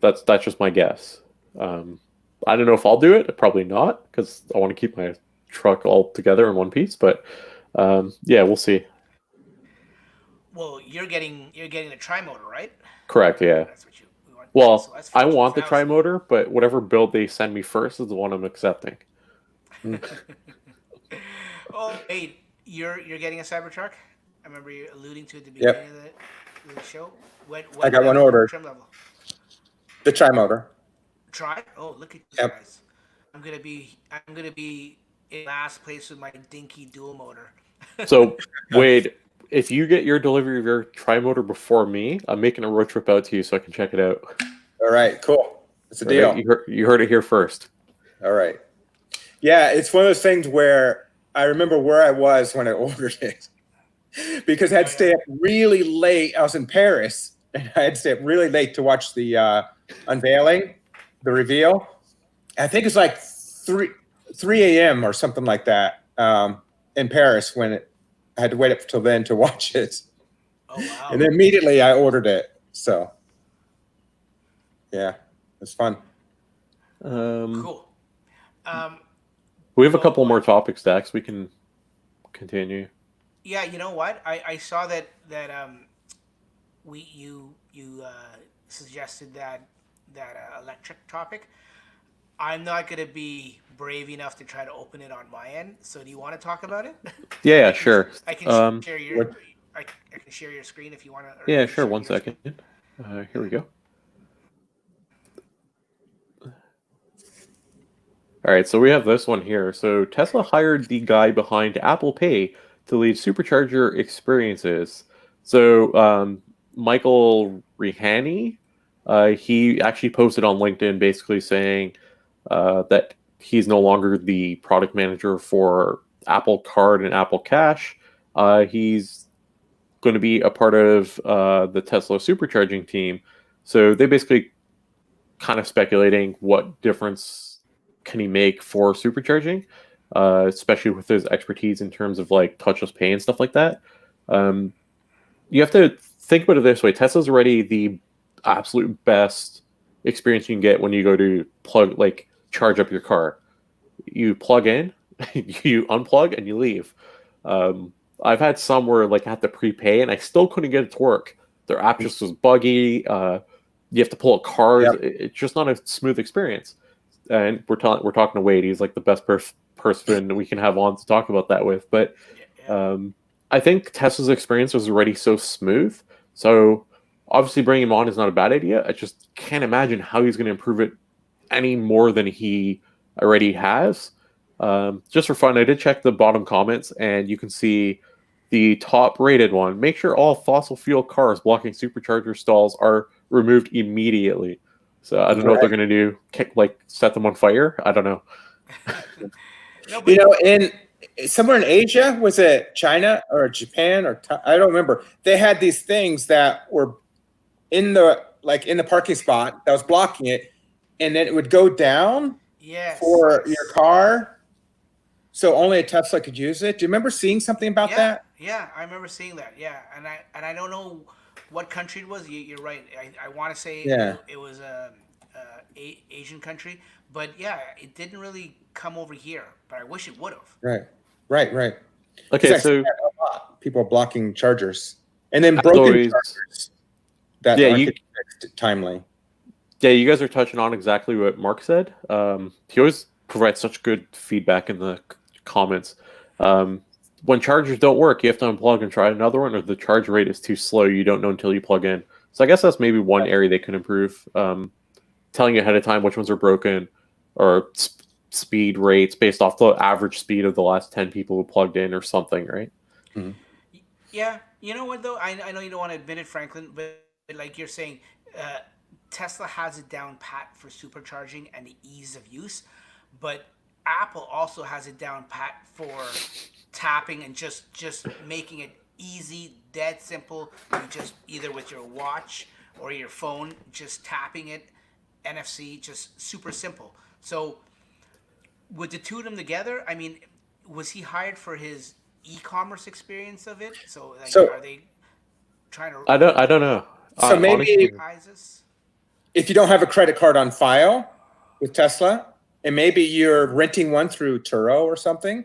That's just my guess. I don't know if I'll do it. Probably not, because I want to keep my truck all together in one piece. But yeah, we'll see. Well, you're getting the tri-motor, right? Correct. Yeah. That's what you want. Well, So that's I want the 50,000. tri-motor, but whatever build they send me first is the one I'm accepting. Oh, hey, you're getting a Cybertruck? I remember you alluding to at the beginning of the show. What I got one ordered. Trim level? The tri-motor. Try? Oh, look at you guys. I'm gonna be in last place with my dinky dual motor. So, Wade, if you get your delivery of your tri-motor before me, I'm making a road trip out to you so I can check it out. All right, cool. It's a deal. Right? You heard it here first. All right. Yeah, it's one of those things where I remember where I was when I ordered it because I had to stay up really late. I was in Paris, and I had to stay up really late to watch the unveiling, the reveal. I think it's like 3 a.m. or something like that in Paris when I had to wait up till then to watch it. Oh, wow. And then immediately I ordered it. So, yeah, it's fun. Cool. We have a couple more topics, Dax. We can continue. Yeah, you know what? I saw that you suggested that electric topic. I'm not gonna be brave enough to try to open it on my end. So do you want to talk about it? Yeah, sure. I can share your I can share your screen if you want to. Yeah, sure. 1 second. Here we go. All right, so we have this one here. So Tesla hired the guy behind Apple Pay to lead supercharger experiences. So Michael Rehani, he actually posted on LinkedIn basically saying that he's no longer the product manager for Apple Card and Apple Cash. He's going to be a part of the Tesla supercharging team. So they basically kind of speculating what difference can he make for supercharging, especially with his expertise in terms of like touchless pay and stuff like that. You have to think about it this way. Tesla's already the absolute best experience you can get when you go to charge up your car. You plug in, you unplug, and you leave. I've had some where I had to prepay and I still couldn't get it to work. Their app just was buggy. You have to pull a card. Yep. It's just not a smooth experience. And we're talking to Wade. He's like the best person we can have on to talk about that with. But I think Tesla's experience was already so smooth. So obviously bringing him on is not a bad idea. I just can't imagine how he's going to improve it any more than he already has. Just for fun, I did check the bottom comments, and you can see the top rated one. Make sure all fossil fuel cars blocking supercharger stalls are removed immediately. So I don't know what they're going to do. Set them on fire? I don't know. In somewhere in Asia, was it China or Japan or I don't remember. They had these things that were in the parking spot that was blocking it, and then it would go down for your car. So only a Tesla could use it. Do you remember seeing something about that? Yeah, I remember seeing that. Yeah, and I don't know what country it was. You're right. I want to say it was a Asian country, but yeah, it didn't really come over here. But I wish it would have. Right. Okay, so people blocking chargers and then broken chargers that aren't fixed timely. Yeah, you guys are touching on exactly what Mark said. He always provides such good feedback in the comments. When chargers don't work, you have to unplug and try another one, or the charge rate is too slow. You don't know until you plug in. So I guess that's maybe one area they can improve. Telling you ahead of time which ones are broken, or speed rates based off the average speed of the last 10 people who plugged in or something, right? Mm-hmm. Yeah, you know what though? I know you don't want to admit it, Franklin, but like you're saying, Tesla has it down pat for supercharging and the ease of use, but Apple also has it down pat for tapping and just making it easy, dead simple. You just either with your watch or your phone, just tapping it, NFC, just super simple. So would the two of them together? I mean, was he hired for his e-commerce experience of it? So, like, are they trying to? I don't know. So maybe if you don't have a credit card on file with Tesla, and maybe you're renting one through Turo or something,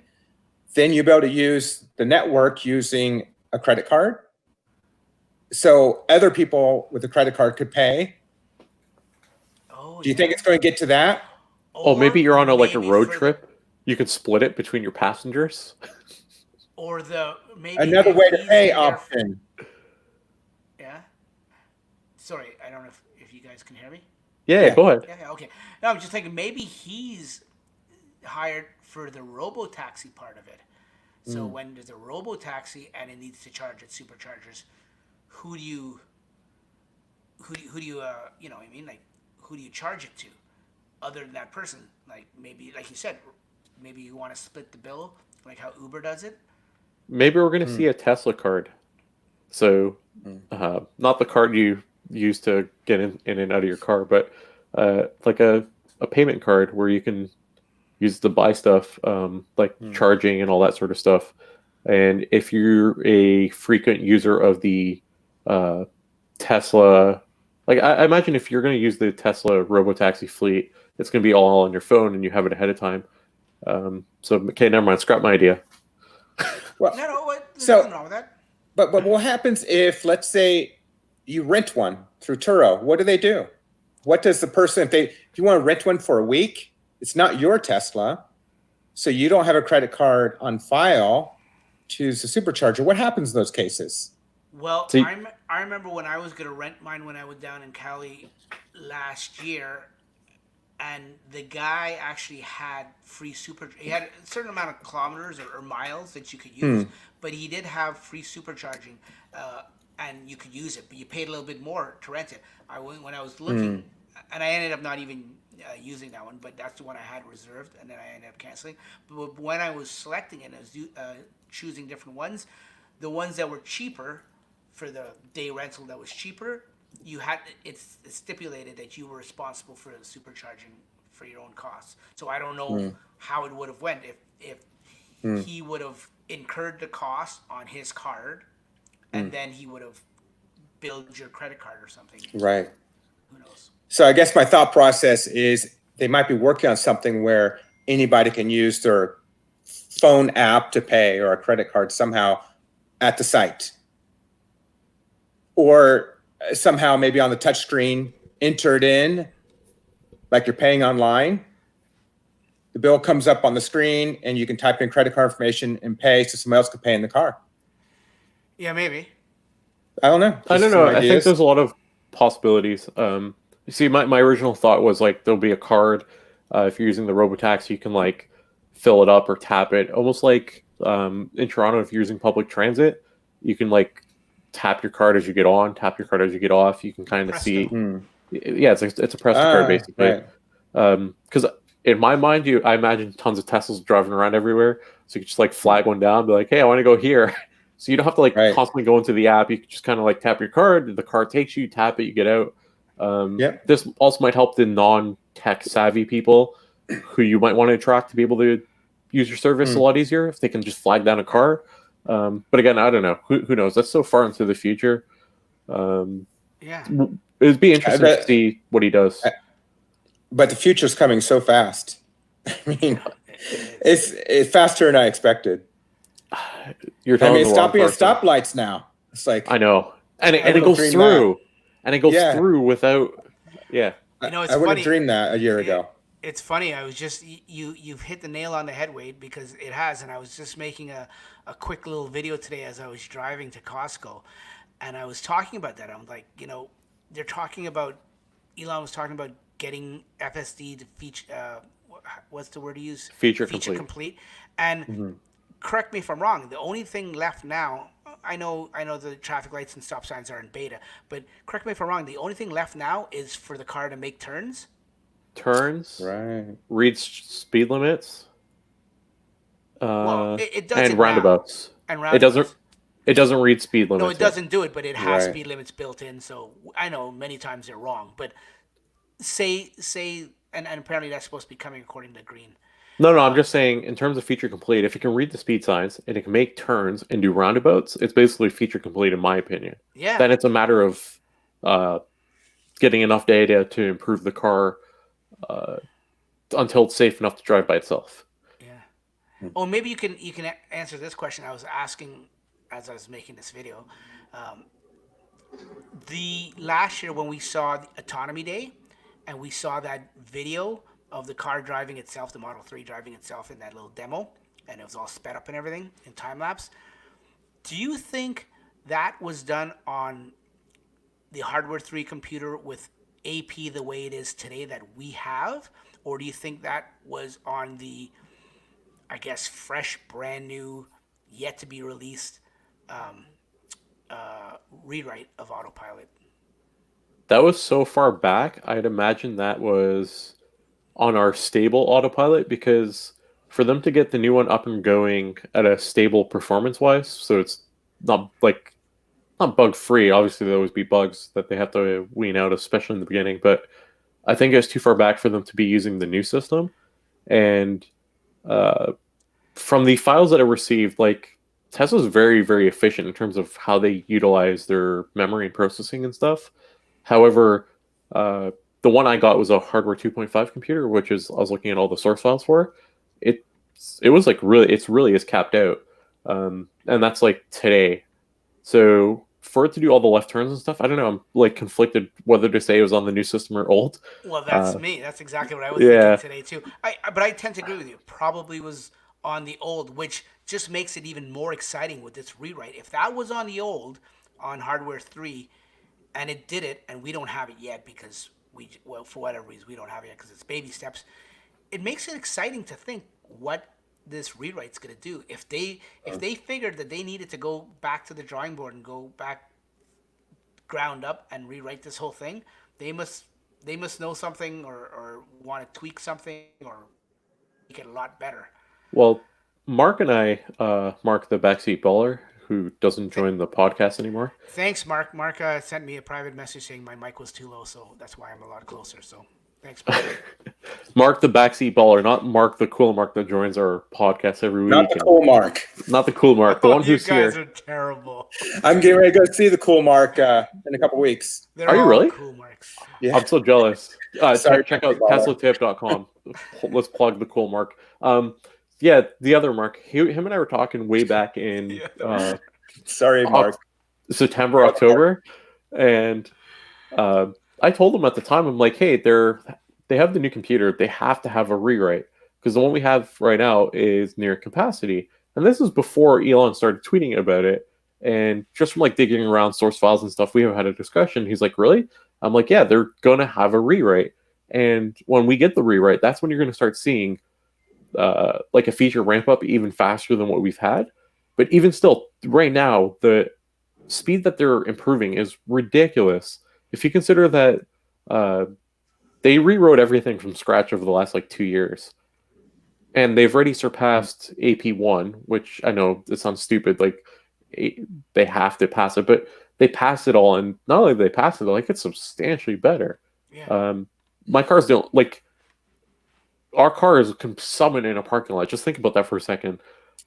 then you'll be able to use the network using a credit card. So other people with a credit card could pay. Oh, do you think it's going to get to that? Oh, maybe you're on a road trip. You could split it between your passengers. Or maybe another way to pay option. Yeah. Sorry, I don't know if you guys can hear me. Yeah, go ahead. Yeah, okay. No, I'm just thinking maybe he's hired for the robo-taxi part of it. So when there's a robo-taxi and it needs to charge at superchargers, who do you you know what I mean? Like, who do you charge it to other than that person? Like, maybe, like you said, maybe you want to split the bill, like how Uber does it. Maybe we're going to see a Tesla card. So not the card you use to get in and out of your car, but like a payment card where you can use to buy stuff, like charging and all that sort of stuff. And if you're a frequent user of the Tesla, like I imagine if you're going to use the Tesla robotaxi fleet, it's going to be all on your phone and you have it ahead of time. So, okay, never mind. Scrap my idea. Well, there's nothing wrong with that. But what happens if, let's say, you rent one through Turo? What do? What does the person, if you want to rent one for a week, it's not your Tesla, so you don't have a credit card on file to use the supercharger. What happens in those cases? Well, I remember when I was going to rent mine when I was down in Cali last year, and the guy actually had free he had a certain amount of kilometers or miles that you could use, but he did have free supercharging, and you could use it, but you paid a little bit more to rent it. When I was looking, and I ended up not even using that one, but that's the one I had reserved, and then I ended up canceling. But when I was selecting it, I was choosing different ones. The ones that were cheaper for the day rental that was cheaper, it's stipulated that you were responsible for the supercharging for your own costs. So I don't know how it would have went if he would have incurred the cost on his card, and then he would have billed your credit card or something. Right. Who knows? So I guess my thought process is they might be working on something where anybody can use their phone app to pay or a credit card somehow at the site. Or somehow maybe on the touch screen, entered in, like you're paying online. The bill comes up on the screen and you can type in credit card information and pay so somebody else can pay in the car. Yeah, maybe. I don't know. I don't know. I think there's a lot of possibilities. You see, my original thought was like there'll be a card. If you're using the robotaxi, you can like fill it up or tap it. Almost like in Toronto, if you're using public transit, you can like tap your card as you get on, tap your card as you get off. You can kind of see. Yeah, it's a Presto card basically. Because in my mind, I imagine tons of Teslas driving around everywhere. So you can just like flag one down, be like, hey, I want to go here. So you don't have to like constantly go into the app. You can just kind of like tap your card. The card takes you, tap it, you get out. This also might help the non-tech savvy people who you might want to attract to be able to use your service a lot easier if they can just flag down a car. But again, I don't know. Who knows? That's so far into the future. It'd be interesting to see what he does. But the future's coming so fast. I mean, it's faster than I expected. It's stopping at stoplights now. It's like I know, and it goes through, and it goes through without. Yeah, You know, it's I would have funny. dreamed that a year ago. It's funny. I was just you've hit the nail on the head, Wade, because it has. And I was just making a quick little video today as I was driving to Costco, and I was talking about that. I'm like, you know, they're talking about Elon was talking about getting FSD to feature. What's the word to use? Feature complete. And correct me if I'm wrong. The only thing left now. I know the traffic lights and stop signs are in beta, but correct me if I'm wrong. The only thing left now is for the car to make turns. Right. Read speed limits, Well, it does and it roundabouts. Now. And roundabouts. It doesesn't read speed limits. No, it doesn't do it, but it has Right. speed limits built in. So I know many times they're wrong, but say, and apparently that's supposed to be coming according to Green. No, I'm just saying in terms of feature complete, if it can read the speed signs and it can make turns and do roundabouts, it's basically feature complete in my opinion. Yeah. Then it's a matter of getting enough data to improve the car until it's safe enough to drive by itself. Yeah. Oh, maybe you can answer this question I was asking as I was making this video. The last year when we saw the Autonomy Day, and we saw that video of the car driving itself, the Model 3 driving itself in that little demo, and it was all sped up and everything in time lapse. Do you think that was done on the Hardware 3 computer with AP the way it is today that we have? Or do you think that was on the, I guess, fresh, brand new, yet to be released rewrite of Autopilot? That was so far back, I'd imagine that was on our stable Autopilot, because for them to get the new one up and going at a stable performance-wise, so it's not bug-free. Obviously, there always be bugs that they have to wean out, especially in the beginning, but I think it was too far back for them to be using the new system. And from the files that I received, like, Tesla's very, very efficient in terms of how they utilize their memory and processing and stuff. However, the one I got was a hardware 2.5 computer, which is, I was looking at all the source files for. It was like it really is capped out. And that's like today. So for it to do all the left turns and stuff, I don't know. I'm like conflicted whether to say it was on the new system or old. Well, that's me. That's exactly what I was thinking today too. But I tend to agree with you. Probably was on the old, which just makes it even more exciting with this rewrite. If that was on the old, on Hardware 3, and it did it, and we don't have it yet because for whatever reason, we don't have it yet because it's baby steps. It makes it exciting to think what this rewrite's going to do. If they figured that they needed to go back to the drawing board and go back ground up and rewrite this whole thing, they must know something or want to tweak something or make it a lot better. Well, Mark and I, Mark the backseat baller, who doesn't join the podcast anymore. Thanks, Mark. Mark sent me a private message saying my mic was too low, so that's why I'm a lot closer. So thanks, Mark. Mark the backseat baller, not Mark the cool Mark that joins our podcast every week. Not the cool Mark. Not the cool Mark. The one who's here. You guys are terrible. I'm getting ready to go see the cool Mark in a couple weeks. Are you really? Cool Marks. Yeah. I'm so jealous. Sorry, check out teslatip.com. Let's plug the cool Mark. Yeah, the other Mark. Him and I were talking way back in sorry, Mark. September, October, and I told him at the time, I'm like, hey, they have the new computer. They have to have a rewrite because the one we have right now is near capacity. And this is before Elon started tweeting about it. And just from like digging around source files and stuff, we have had a discussion. He's like, really? I'm like, yeah, they're going to have a rewrite. And when we get the rewrite, that's when you're going to start seeing like a feature ramp up even faster than what we've had. But even still, right now, the speed that they're improving is ridiculous. If you consider that they rewrote everything from scratch over the last like 2 years. And they've already surpassed AP1, which I know it sounds stupid, like they have to pass it, but they pass it all, and not only do they pass it, like it's substantially better. Yeah. My cars don't, like, our cars can summon in a parking lot. Just think about that for a second.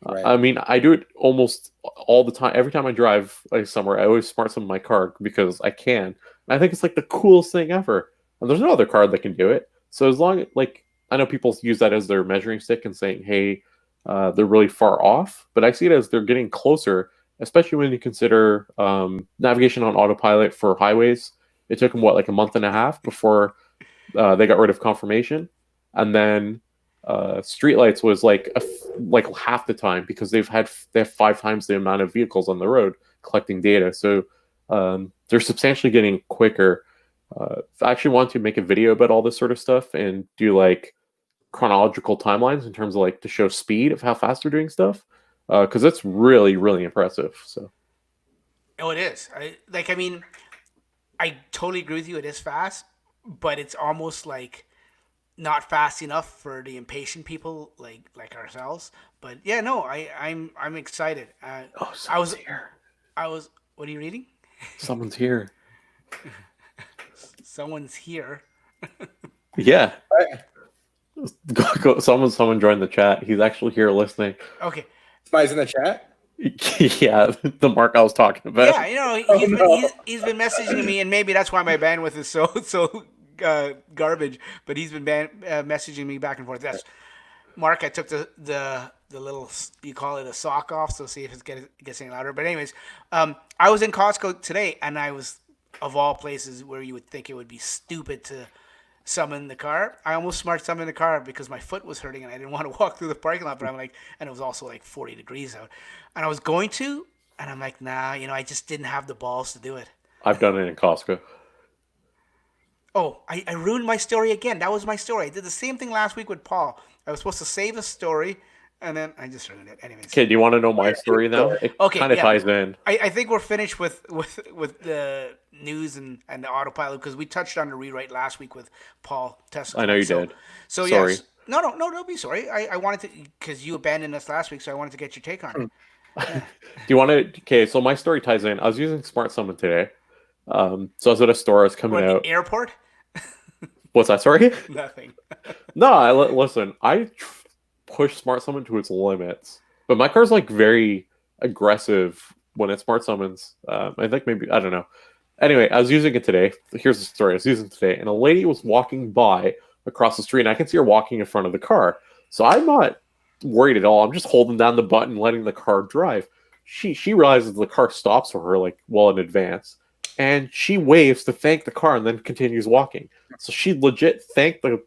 Right. I mean, I do it almost all the time. Every time I drive like somewhere, I always smart summon my car because I can. And I think it's like the coolest thing ever. And there's no other car that can do it. So as long as, like, I know people use that as their measuring stick and saying, hey, they're really far off. But I see it as they're getting closer, especially when you consider navigation on autopilot for highways. It took them, what, like a month and a half before they got rid of confirmation, and then streetlights was like half the time because they have 5 times the amount of vehicles on the road collecting data. So they're substantially getting quicker. I actually want to make a video about all this sort of stuff and do like chronological timelines in terms of like to show speed of how fast they're doing stuff, because it's really, really impressive. So oh, it is. I mean, I totally agree with you. It is fast, but it's almost like not fast enough for the impatient people like ourselves. But yeah, no, I'm excited. Someone's here. What are you reading? Someone's here. Someone's here. Yeah. Someone joined the chat. He's actually here listening. Okay. Somebody's in the chat? Yeah, the Mark I was talking about. Yeah, you know, he's been messaging me, and maybe that's why my bandwidth is so garbage. But he's been messaging me back and forth. Yes, Mark, I took the little, you call it a sock off, so see if it gets any louder. But anyways, I was in Costco today, and I was, of all places where you would think it would be stupid to summon the car, I almost smart summoned the car because my foot was hurting and I didn't want to walk through the parking lot. But I'm like, and it was also like 40 degrees out, and I was going to, and I'm like, nah, you know, I just didn't have the balls to do it. I've done it in Costco. Oh, I ruined my story again. That was my story. I did the same thing last week with Paul. I was supposed to save a story, and then I just ruined it. Anyways. Okay, do you want to know my story now? It kind of ties in. I think we're finished with the news and the autopilot because we touched on the rewrite last week with Paul Tesla. I know you did. So sorry. Yes. No, don't be sorry. I wanted to, because you abandoned us last week, so I wanted to get your take on it. Do you want to? Okay, so my story ties in. I was using Smart Summon today. So I was at a store. I was coming out. The airport? What's that? Sorry? Nothing. No, listen. I push Smart Summon to its limits, but my car's like very aggressive when it Smart Summons. I think maybe, I don't know. Anyway, I was using it today. Here's the story. I was using it today, and a lady was walking by across the street, and I can see her walking in front of the car. So I'm not worried at all. I'm just holding down the button, letting the car drive. She realizes the car stops for her like well in advance, and she waves to thank the car and then continues walking. So she legit thanked the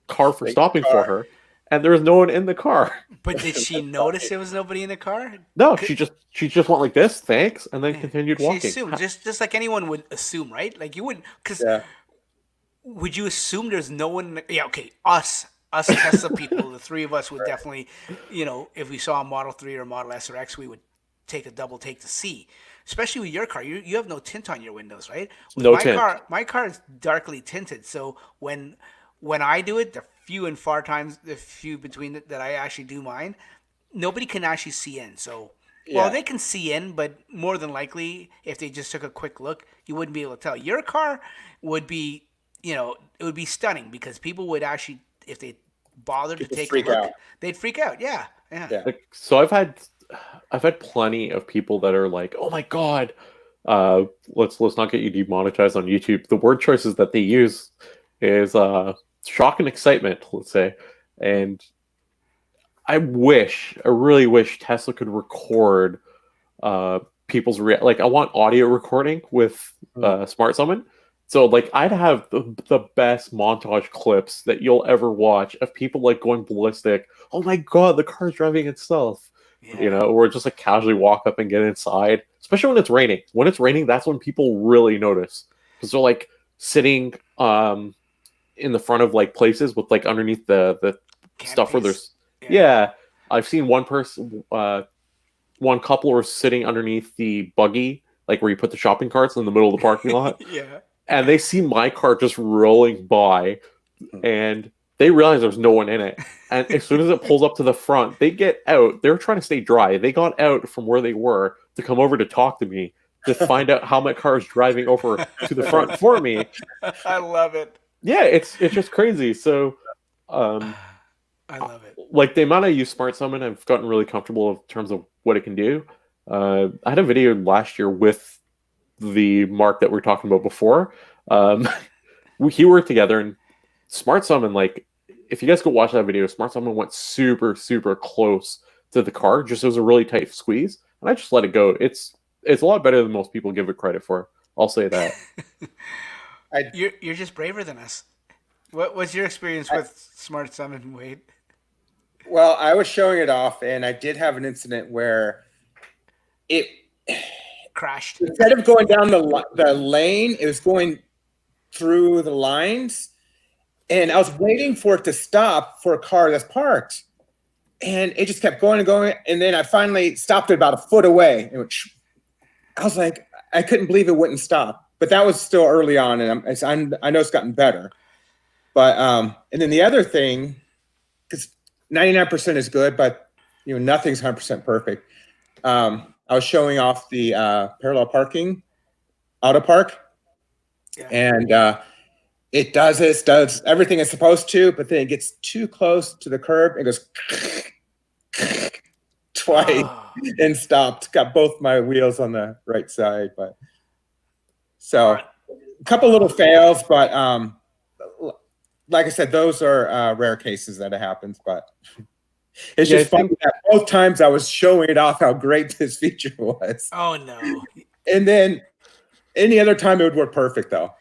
car for stopping for her, and there was no one in the car. But did she notice there was nobody in the car? No, she just went like this, thanks, and then continued walking. She assumed, just like anyone would assume, right? Like you wouldn't, because would you assume there's no one? Yeah, okay, us Tesla people, the three of us would definitely, you know, if we saw a Model 3 or a Model S or X, we would take a double take to see. Especially with your car, you have no tint on your windows, right? With no tint. My car is darkly tinted, so when I do it, the few and far times, the few between it that I actually do mine, nobody can actually see in. So, well, they can see in, but more than likely, if they just took a quick look, you wouldn't be able to tell. Your car would be, you know, it would be stunning because people would actually, if they bothered to take a look, they'd freak out. Yeah. Like, so I've had plenty of people that are like, "Oh my god, let's not get you demonetized on YouTube." The word choices that they use is shock and excitement, let's say. And I really wish Tesla could record people's like I want audio recording with Smart Summon. So like I'd have the best montage clips that you'll ever watch of people like going ballistic. Oh my god, the car's driving itself. Yeah. You know, or just like casually walk up and get inside, especially when it's raining. When it's raining, that's when people really notice because they're like sitting in the front of like places with like underneath the stuff where there's I've seen one couple were sitting underneath the buggy, like where you put the shopping carts in the middle of the parking lot. And they see my car just rolling by, and they realize there's no one in it. And as soon as it pulls up to the front, they get out. They're trying to stay dry. They got out from where they were to come over to talk to me to find out how my car is driving over to the front for me. I love it. Yeah, it's just crazy. So, I love it. Like the amount I use Smart Summon, I've gotten really comfortable in terms of what it can do. I had a video last year with the Mark that we were talking about before. He worked together, and Smart Summon, like, if you guys go watch that video, Smart Summon went super, super close to the car. Just it was a really tight squeeze, and I just let it go. It's a lot better than most people give it credit for. I'll say that. You're just braver than us. What was your experience with Smart Summon, Wade? Well, I was showing it off, and I did have an incident where it crashed. Instead of going down the lane, it was going through the lines, and I was waiting for it to stop for a car that's parked, and it just kept going and going, and then I finally stopped it about a foot away. And I was like, I couldn't believe it wouldn't stop, but that was still early on, and I know it's gotten better. But and then the other thing, because 99% is good, but nothing's 100% perfect. I was showing off the parallel parking auto park, and it does everything it's supposed to, but then it gets too close to the curb and goes twice and stopped. Got both my wheels on the right side, but so a couple little fails, but like I said, those are rare cases that it happens, but. It's just funny that both times I was showing it off how great this feature was. Oh, no. And then any other time it would work perfect, though.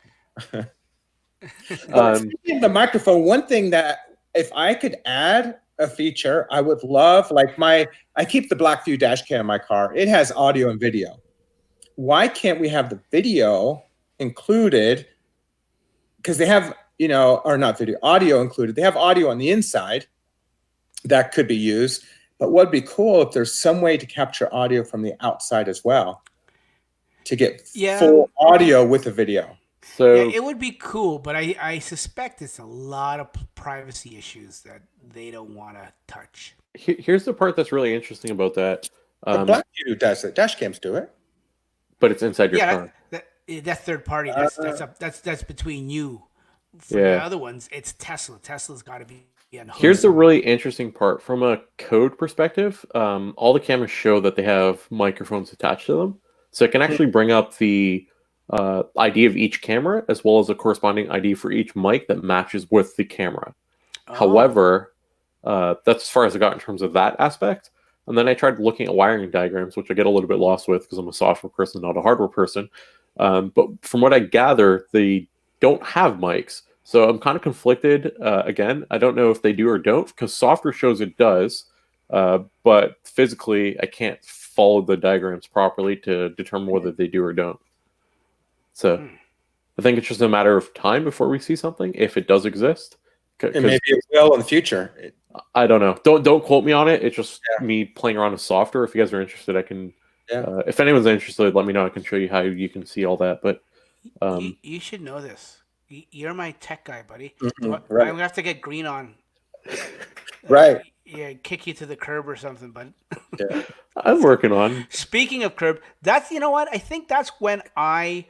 Speaking of the microphone, one thing that if I could add a feature, I would love, I keep the Blackview dash cam in my car. It has audio and video. Why can't we have the video included? Because they have, or not video, audio included. They have audio on the inside. That could be used, but what'd be cool if there's some way to capture audio from the outside as well to get full audio with the video. So it would be cool, but I suspect it's a lot of privacy issues that they don't want to touch. Here's the part that's really interesting about that. Blackview does it. Dash cams do it, but it's inside your car. That's third party. That's between you. For the other ones, it's Tesla. Tesla's got to be. Here's the really interesting part. From a code perspective, all the cameras show that they have microphones attached to them. So it can actually bring up the ID of each camera as well as a corresponding ID for each mic that matches with the camera. However, that's as far as I got in terms of that aspect. And then I tried looking at wiring diagrams, which I get a little bit lost with because I'm a software person, not a hardware person. But from what I gather, they don't have mics. So I'm kind of conflicted. Again, I don't know if they do or don't, because software shows it does, but physically I can't follow the diagrams properly to determine whether they do or don't. So I think it's just a matter of time before we see something, if it does exist. And maybe it will in the future. I don't know. Don't quote me on it. It's just me playing around with software. If you guys are interested, I can. If anyone's interested, let me know. I can show you how you can see all that. But you should know this. You're my tech guy, buddy. Right. I'm gonna have to get Green on. Right. Yeah, kick you to the curb or something, bud. I'm working on. Speaking of curb, that's what I think that's when I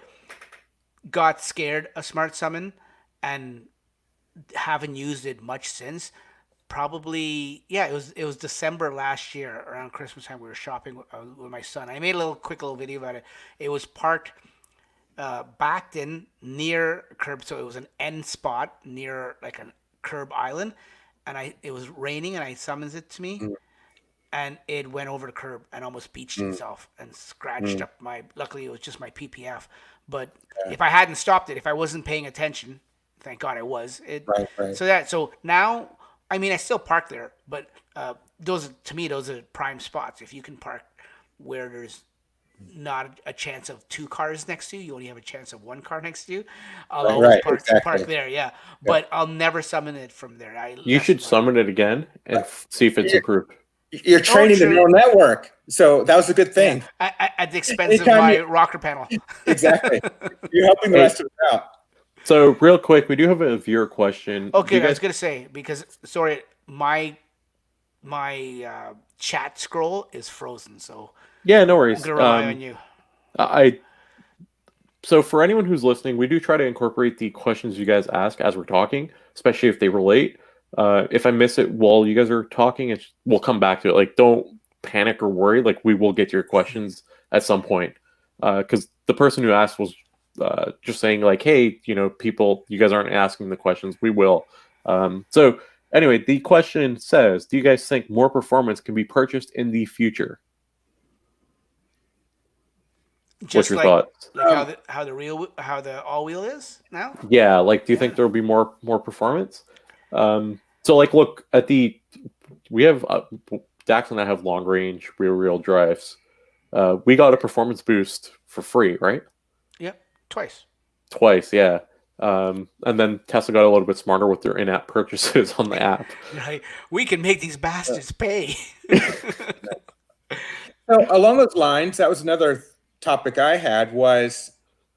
got scared of Smart Summon, and haven't used it much since. Probably it was December last year around Christmas time. We were shopping with my son. I made a quick little video about it. It was parked. Backed in near a curb, so it was an end spot near like a curb island, and it was raining, and I summons it to me, and it went over the curb and almost beached itself and scratched up my. Luckily, it was just my PPF, but if I hadn't stopped it, if I wasn't paying attention, thank God I was. Right. So now, I mean, I still park there, but those are prime spots. If you can park where there's not a chance of two cars next to you, you only have a chance of one car next to you. I'll always park there, but I'll never summon it from there. You should summon it again and see if it's improved. You're training the neural network, so that was a good thing. At the expense of my rocker panel. Exactly. You're helping the rest of it out. So real quick, we do have a viewer question. Okay, I was going to say, because, sorry, my chat scroll is frozen, so... Yeah, no worries. I'm going to rely on you. So for anyone who's listening, we do try to incorporate the questions you guys ask as we're talking, especially if they relate. If I miss it while you guys are talking, we'll come back to it. Like, don't panic or worry. Like, we will get to your questions at some point. Because the person who asked was just saying, like, hey, people, you guys aren't asking the questions. We will. So anyway, the question says, do you guys think more performance can be purchased in the future? What's your thoughts? Like how the all wheel is now? Yeah, like do you think there will be more performance? So like look at we have Dax and I have long range rear wheel drives. We got a performance boost for free, right? Yep, Twice, yeah. And then Tesla got a little bit smarter with their in-app purchases on the app. Right, we can make these bastards pay. So along those lines, that was another topic I had was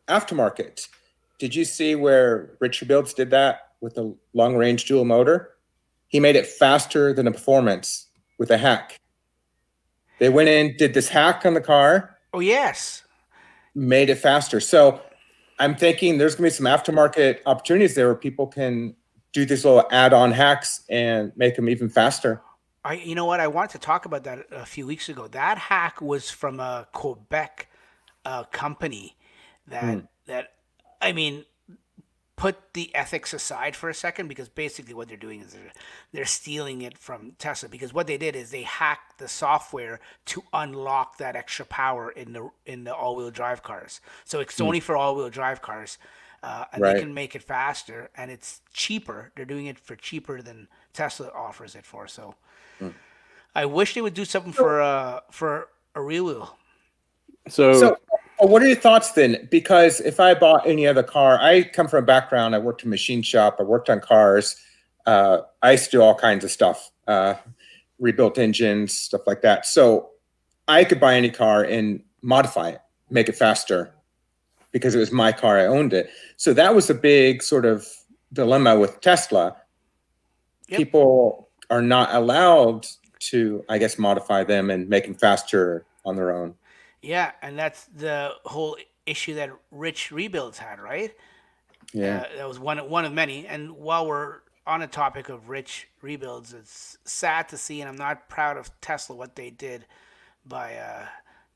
aftermarket. Did you see where Rich Rebuilds did that with the long range dual motor? He made it faster than a performance with a hack. They went in, did this hack on the car. Oh, yes. Made it faster. So I'm thinking there's going to be some aftermarket opportunities there where people can do these little add-on hacks and make them even faster. You know what? I wanted to talk about that a few weeks ago. That hack was from a Quebec company that I mean, put the ethics aside for a second, because basically what they're doing is they're stealing it from Tesla, because what they did is they hacked the software to unlock that extra power in the all-wheel drive cars. So it's only for all-wheel drive cars, and they can make it faster, and it's cheaper. They're doing it for cheaper than Tesla offers it for. So I wish they would do something for a rear wheel. So what are your thoughts then? Because if I bought any other car, I come from a background, I worked in a machine shop, I worked on cars. I used to do all kinds of stuff, rebuilt engines, stuff like that. So I could buy any car and modify it, make it faster, because it was my car, I owned it. So that was a big sort of dilemma with Tesla. Yep. People are not allowed to, I guess, modify them and make them faster on their own. Yeah, and that's the whole issue that Rich Rebuilds had, right? Yeah, that was one of many. And while we're on a topic of Rich Rebuilds, it's sad to see, and I'm not proud of Tesla what they did by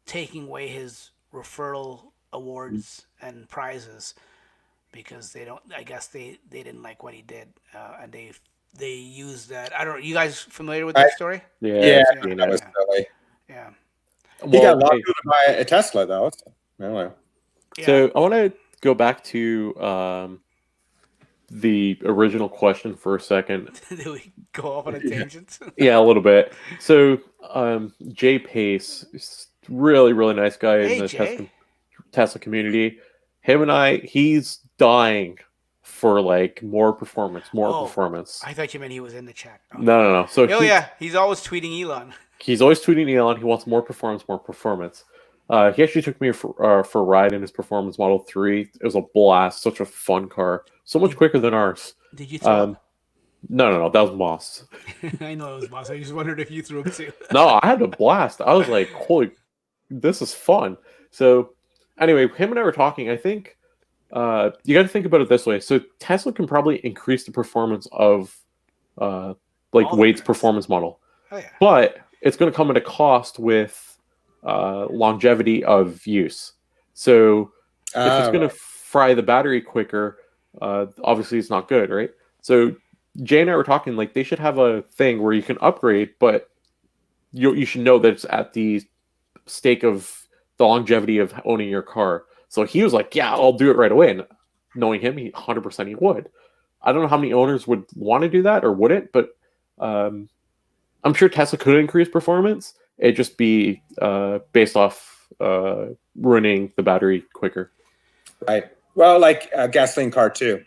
taking away his referral awards and prizes, because I guess they didn't like what he did, and they used that. I don't. You guys familiar with that story? Yeah, that was silly. Yeah. He got locked by a Tesla, though. So I want to go back to the original question for a second. Did we go off on a tangent? Yeah, a little bit. So Jay Pace, really, really nice guy in the Tesla community. Him and he's dying for like more performance. I thought you meant he was in the chat. Oh. No. So he's always tweeting Elon. He's always tweeting Elon. He wants more performance. He actually took me for a ride in his Performance Model 3. It was a blast. Such a fun car. So much quicker than ours. Did you throw him? No. That was Moss. I know it was Moss. I just wondered if you threw him too. No, I had a blast. I was like, holy, this is fun. So anyway, him and I were talking. I think you got to think about it this way. So Tesla can probably increase the performance of Wade's Performance Model. Oh, yeah. But it's going to come at a cost with longevity of use. So if it's going to fry the battery quicker, obviously it's not good, right? So Jay and I were talking, like they should have a thing where you can upgrade, but you should know that it's at the stake of the longevity of owning your car. So he was like, yeah, I'll do it right away. And knowing him, 100% he would. I don't know how many owners would want to do that or wouldn't, but I'm sure Tesla could increase performance. It'd just be based off ruining the battery quicker. Right. Well, like a gasoline car too.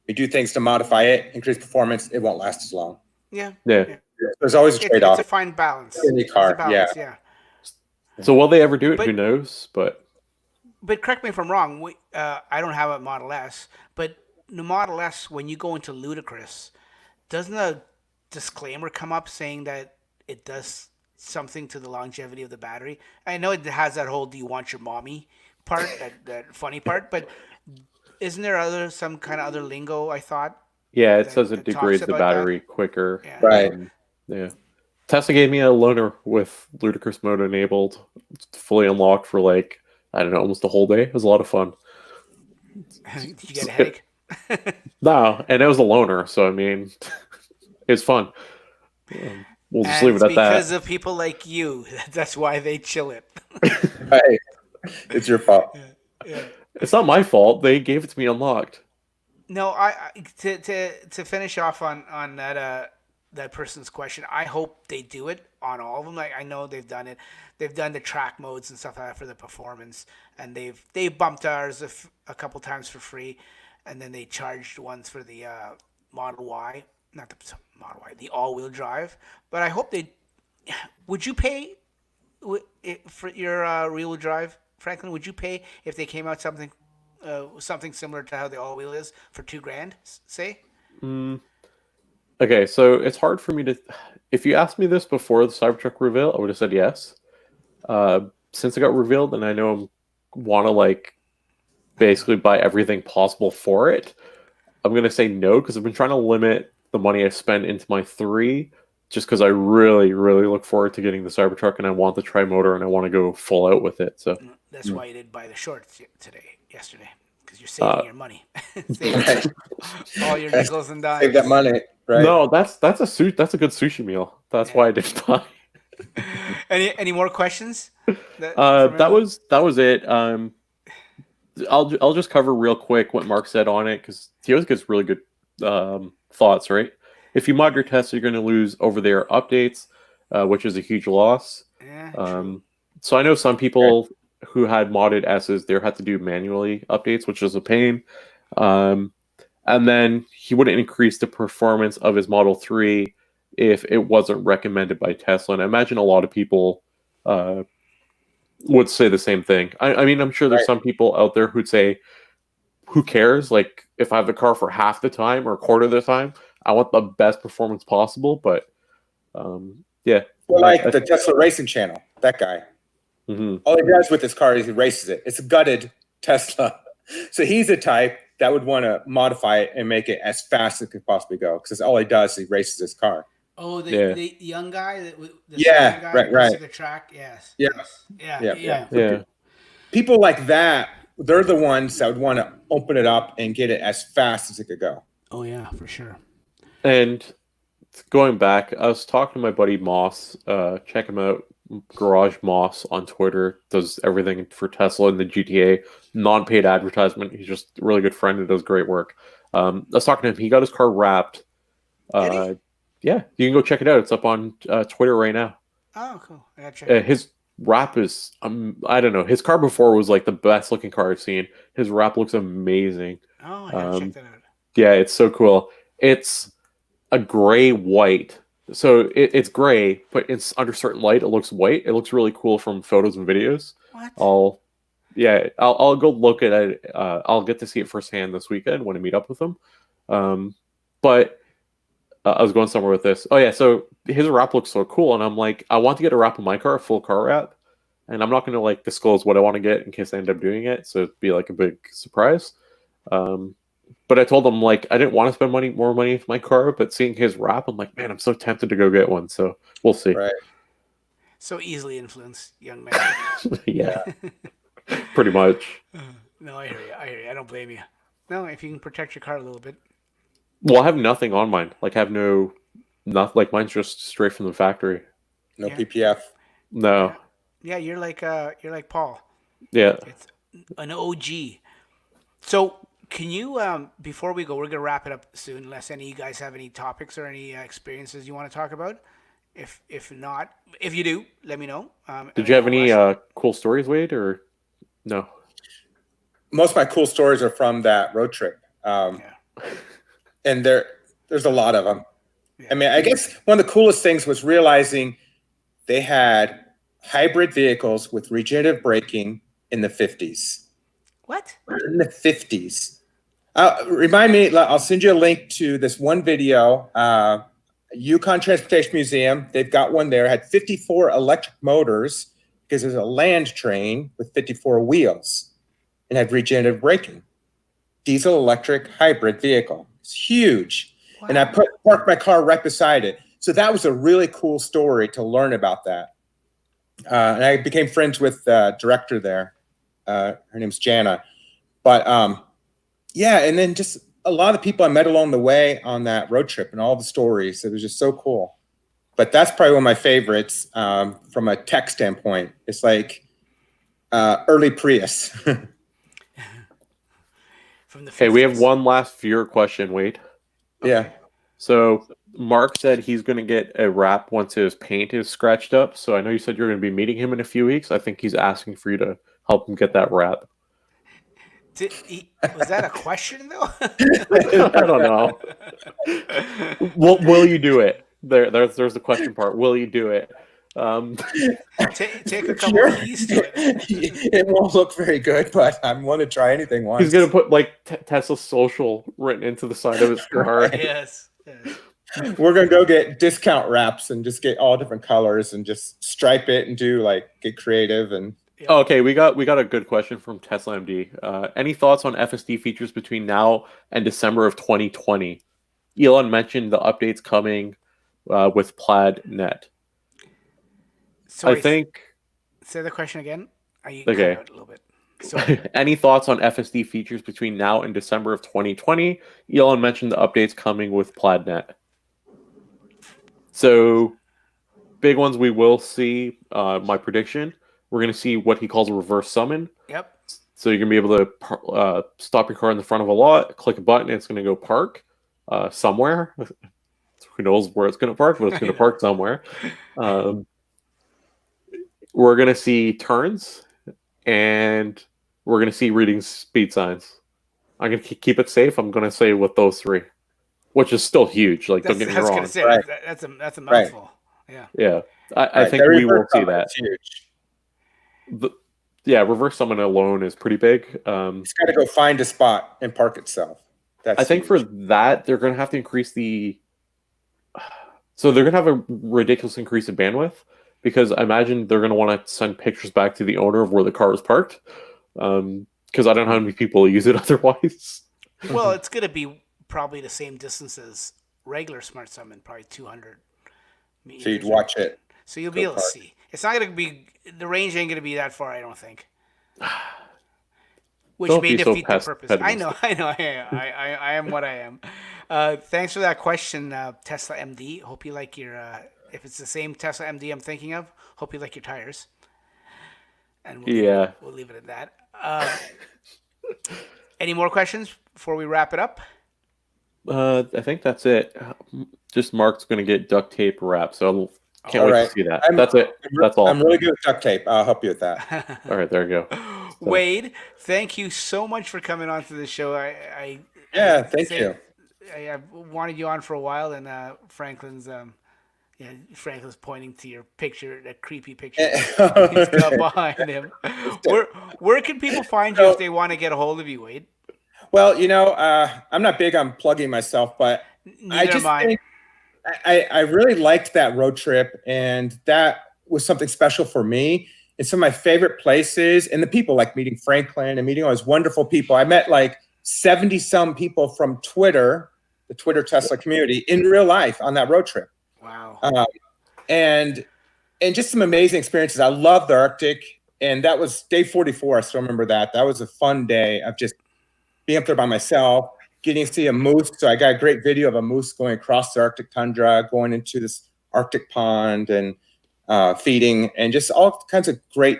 We do things to modify it, increase performance. It won't last as long. Yeah. There's always a trade-off. It's a fine balance. Any car, yeah. So will they ever do it? Who knows? But correct me if I'm wrong. I don't have a Model S, but the Model S, when you go into ludicrous, doesn't a disclaimer come up saying that it does something to the longevity of the battery? I know it has that whole "do you want your mommy" part, that funny part, but isn't there some kind of other lingo? I thought. Yeah, it says it degrades the battery quicker. Yeah. Right. Yeah. Tesla gave me a loaner with ludicrous mode enabled, fully unlocked for like, I don't know, almost a whole day. It was a lot of fun. Did you get a headache? No, and it was a loaner, so I mean, it's fun. We'll just leave it at that. Because of people like you, that's why they chill it. Right. It's your fault. Yeah. It's not my fault. They gave it to me unlocked. No, to finish off on that person's question, I hope they do it on all of them. Like I know they've done it. They've done the track modes and stuff like that for the performance, and they've bumped ours a couple times for free, and then they charged ones for the Model Y, not the Model Y, the all-wheel drive. But I hope they. Would you pay for your rear-wheel drive, Franklin? Would you pay if they came out something similar to how the all-wheel is for $2,000, say? Okay, so it's hard for me to. If you asked me this before the Cybertruck reveal, I would have said yes. Since it got revealed, and I know I want to like basically buy everything possible for it, I'm gonna say no because I've been trying to limit the money I spend into my 3, just because I really, really look forward to getting the Cybertruck and I want the tri-motor and I want to go full out with it. So that's why you didn't buy the shorts yesterday, because you're saving your money, saving all your nickels and dimes. Save that money, right? No, that's a good sushi meal. That's why I didn't buy. Any more questions? That was it. I'll just cover real quick what Mark said on it because he always gets really good thoughts. Right, if you mod your tests, you're going to lose over-the-air updates, which is a huge loss. Yeah, so I know some people who had modded S's, they had to do manually updates, which is a pain. And then he wouldn't increase the performance of his Model 3 if it wasn't recommended by Tesla. And I imagine a lot of people would say the same thing. I mean, I'm sure there's some people out there who'd say, who cares? Like, if I have the car for half the time or a quarter of the time, I want the best performance possible. But, yeah. Well, like the Tesla Racing Channel, that guy. All he does with his car is he races it. It's a gutted Tesla. So he's the type that would want to modify it and make it as fast as it could possibly go. Because all he does is he races his car. Oh, the young guy, the guy right. The track, yes. Yeah. People like that, they're the ones that would want to open it up and get it as fast as it could go. Oh yeah, for sure. And going back, I was talking to my buddy Moss. Check him out. Garage Moss on Twitter, does everything for Tesla and the GTA, non-paid advertisement. He's just a really good friend and does great work. I was talking to him. He got his car wrapped. Yeah, you can go check it out. It's up on Twitter right now. Oh, cool. I gotta check his wrap is, I don't know. His car before was like the best looking car I've seen. His wrap looks amazing. Oh, I gotta check that out. Yeah, it's so cool. It's a gray white. So it's gray, but it's under certain light. It looks white. It looks really cool from photos and videos. What? I'll go look at it. I'll get to see it firsthand this weekend when I meet up with him. But I was going somewhere with this. Oh yeah, so his wrap looks so cool, and I'm like, I want to get a wrap on my car, a full car wrap, and I'm not going to like disclose what I want to get in case I end up doing it. So it'd be like a big surprise. But I told him, like, I didn't want to spend more money for my car, but seeing his wrap, I'm like, man, I'm so tempted to go get one. So we'll see. Right. So easily influenced, young man. Yeah. Pretty much. No, I hear you. I don't blame you. No, if you can protect your car a little bit. Well, I have nothing on mine. Like, I have like, mine's just straight from the factory. No PPF. No. Yeah, you're like Paul. Yeah. It's an OG. So, can you, before we go, we're going to wrap it up soon, unless any of you guys have any topics or any experiences you want to talk about. If not, if you do, let me know. Did you have any cool stories, Wade, or no? Most of my cool stories are from that road trip. And there's a lot of them. Yeah. I mean, I guess one of the coolest things was realizing they had hybrid vehicles with regenerative braking in the 50s. What? In the 50s. Remind me, I'll send you a link to this one video. Yukon Transportation Museum, they've got one there, had 54 electric motors because there's a land train with 54 wheels and had regenerative braking. Diesel electric hybrid vehicle. It's huge. Wow. And I parked my car right beside it. So that was a really cool story to learn about that. And I became friends with the director there. Her name's Jana. But yeah, and then just a lot of people I met along the way on that road trip and all the stories. It was just so cool. But that's probably one of my favorites from a tech standpoint. It's like early Prius. From the 50s. Hey, we have one last viewer question, Wade. Okay. Yeah. So Mark said he's going to get a wrap once his paint is scratched up. So I know you said you're going to be meeting him in a few weeks. I think he's asking for you to help him get that wrap. Was that a question though? I don't know. Will you do it? There's the question part. Will you do it? Take a couple of keys to it. It won't look very good, but I want to try anything once. He's gonna put like Tesla Social written into the side of his car. Yes. We're gonna go get discount wraps and just get all different colors and just stripe it and do get creative and. Okay, we got a good question from Tesla MD. Any thoughts on FSD features between now and December of 2020? Elon mentioned the updates coming with Plaid Net. Sorry, I think. Say the question again. Okay. Cut out a little bit. Sorry. Any thoughts on FSD features between now and December of 2020? Elon mentioned the updates coming with Plaid Net. So, big ones we will see. My prediction. We're going to see what he calls a reverse summon. Yep. So you're going to be able to stop your car in the front of a lot, click a button, and it's going to go park somewhere. Who knows where it's going to park, but it's going to park somewhere. We're going to see turns, and we're going to see reading speed signs. I'm going to keep it safe. I'm going to say with those three, which is still huge. Don't get me wrong. Say, right. That's a mouthful. Right. Yeah. I think we will see that. Huge. Reverse summon alone is pretty big. It's got to go find a spot and park itself. I think for that, they're going to have to increase so they're going to have a ridiculous increase in bandwidth, because I imagine they're going to want to send pictures back to the owner of where the car is parked, because I don't know how many people use it otherwise. Well, it's going to be probably the same distance as regular smart summon, probably 200 meters. So you'd watch it. So you'll be able to see. It's not going to be, the range ain't going to be that far, I don't think. Which may defeat the purpose. I know. I am what I am. Thanks for that question, Tesla MD. Hope you like your, if it's the same Tesla MD I'm thinking of, hope you like your tires. And we'll leave it at that. Any more questions before we wrap it up? I think that's it. Just Mark's going to get duct tape wrapped, so can't wait to see that. That's it. That's all. I'm really good with duct tape. I'll help you with that. All right, there you go. So. Wade, thank you so much for coming on to the show. Thank you. I've wanted you on for a while, and Franklin's pointing to your picture, that creepy picture he's got behind him. Where can people find you if they want to get a hold of you, Wade? Well, I'm not big on plugging myself, but I really liked that road trip, and that was something special for me. And some of my favorite places, and the people, like meeting Franklin and meeting all those wonderful people. I met 70-some people from Twitter, the Twitter Tesla community, in real life on that road trip. Wow. And just some amazing experiences. I love the Arctic, and that was day 44. I still remember that. That was a fun day of just being up there by myself, getting to see a moose. So I got a great video of a moose going across the Arctic tundra, going into this Arctic pond and feeding, and just all kinds of great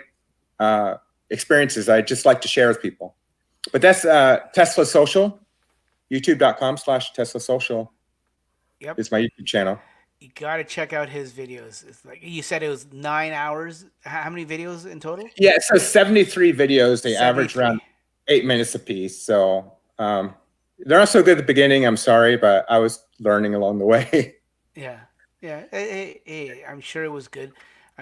experiences I just like to share with people. But that's Tesla Social, youtube.com/Tesla Social. Yep. It's my YouTube channel. You got to check out his videos. It's like you said, it was 9 hours. How many videos in total? Yeah, so 73 videos. They average around 8 minutes a piece. So they're not so good at the beginning. I'm sorry, but I was learning along the way. Yeah. Hey, I'm sure it was good.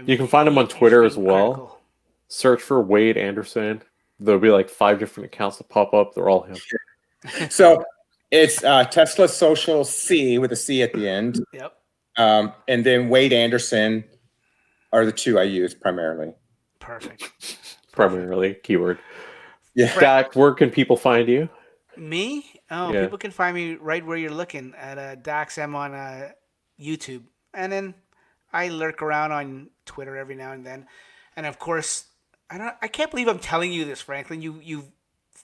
You can find him on Twitter as well. Search for Wade Anderson. There'll be 5 different accounts that pop up. They're all him. So it's Tesla Social C with a C at the end. Yep. And then Wade Anderson are the two I use primarily. Perfect. Primarily, keyword. Yeah. Dak, where can people find you? Me? Oh, yeah. People can find me right where you're looking at Dax M on YouTube. And then I lurk around on Twitter every now and then. And of course, I can't believe I'm telling you this, Franklin. You've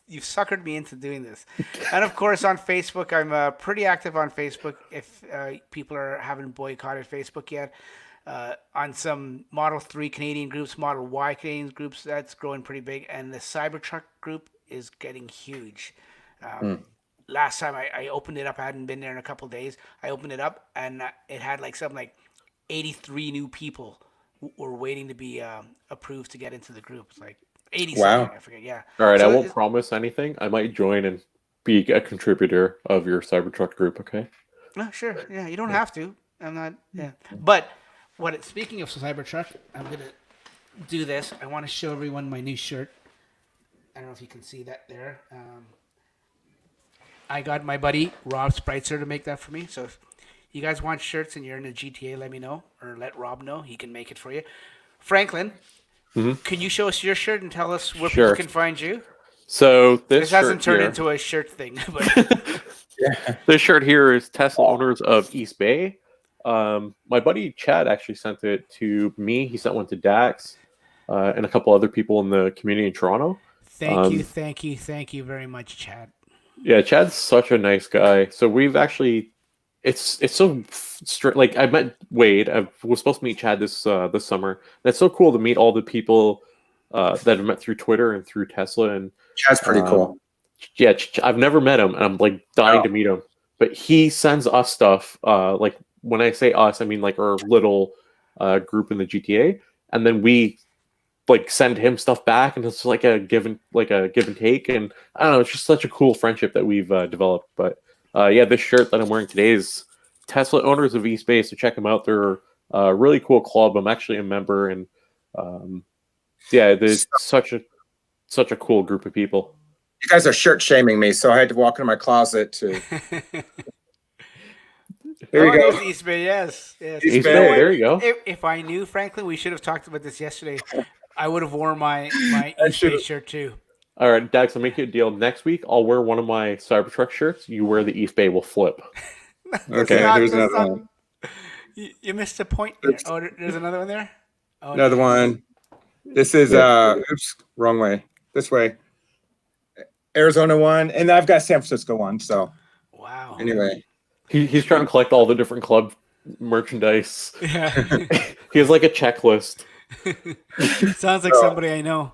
suckered me into doing this. And of course, on Facebook, I'm pretty active on Facebook. If people haven't boycotted Facebook yet, on some Model 3 Canadian groups, Model Y Canadian groups, that's growing pretty big. And the Cybertruck group is getting huge. Last time I opened it up, I hadn't been there in a couple of days. I opened it up and it had like something like 83 new people were waiting to be approved to get into the group. It's like 80 something, I forget. Yeah. All right, so I won't promise anything. I might join and be a contributor of your Cybertruck group, okay? No, sure. Yeah, you don't have to. I'm not. Yeah. But speaking of Cybertruck, I'm going to do this. I want to show everyone my new shirt. I don't know if you can see that there. I got my buddy Rob Spreitzer to make that for me. So if you guys want shirts and you're in the GTA, let me know, or let Rob know. He can make it for you. Franklin, can you show us your shirt and tell us where people can find you? So this hasn't turned into a shirt thing. But this shirt here is Tesla owners of East Bay. My buddy Chad actually sent it to me. He sent one to Dax and a couple other people in the community in Toronto. Thank you very much, Chad. Yeah, Chad's such a nice guy. So we've actually, it's so like I met Wade. I was supposed to meet Chad this summer. And it's so cool to meet all the people that I've met through Twitter and through Tesla. And Chad's pretty cool. Yeah, I've never met him, and I'm like dying to meet him. But he sends us stuff. Like when I say us, I mean like our little group in the GTA, and then we like send him stuff back, and it's like a give and take. And I don't know, it's just such a cool friendship that we've developed. But yeah, this shirt that I'm wearing today is Tesla owners of East Bay, so check them out. They're a really cool club. I'm actually a member, and yeah, there's such a cool group of people. You guys are shirt shaming me, so I had to walk into my closet to. There you go. East Bay, yes. East Bay, there you go. If I knew, Franklin, we should have talked about this yesterday. I would have worn my East Bay shirt too. All right, Dax, I'll make you a deal. Next week, I'll wear one of my Cybertruck shirts. You wear the East Bay, we'll flip. Okay, there's another one. You missed a point there. Oh, there's another one there? Oh, another one. This is, oops, wrong way. This way. Arizona one, and I've got San Francisco one, so. Wow. Anyway. He's trying to collect all the different club merchandise. Yeah. He has like a checklist. Sounds like somebody I know.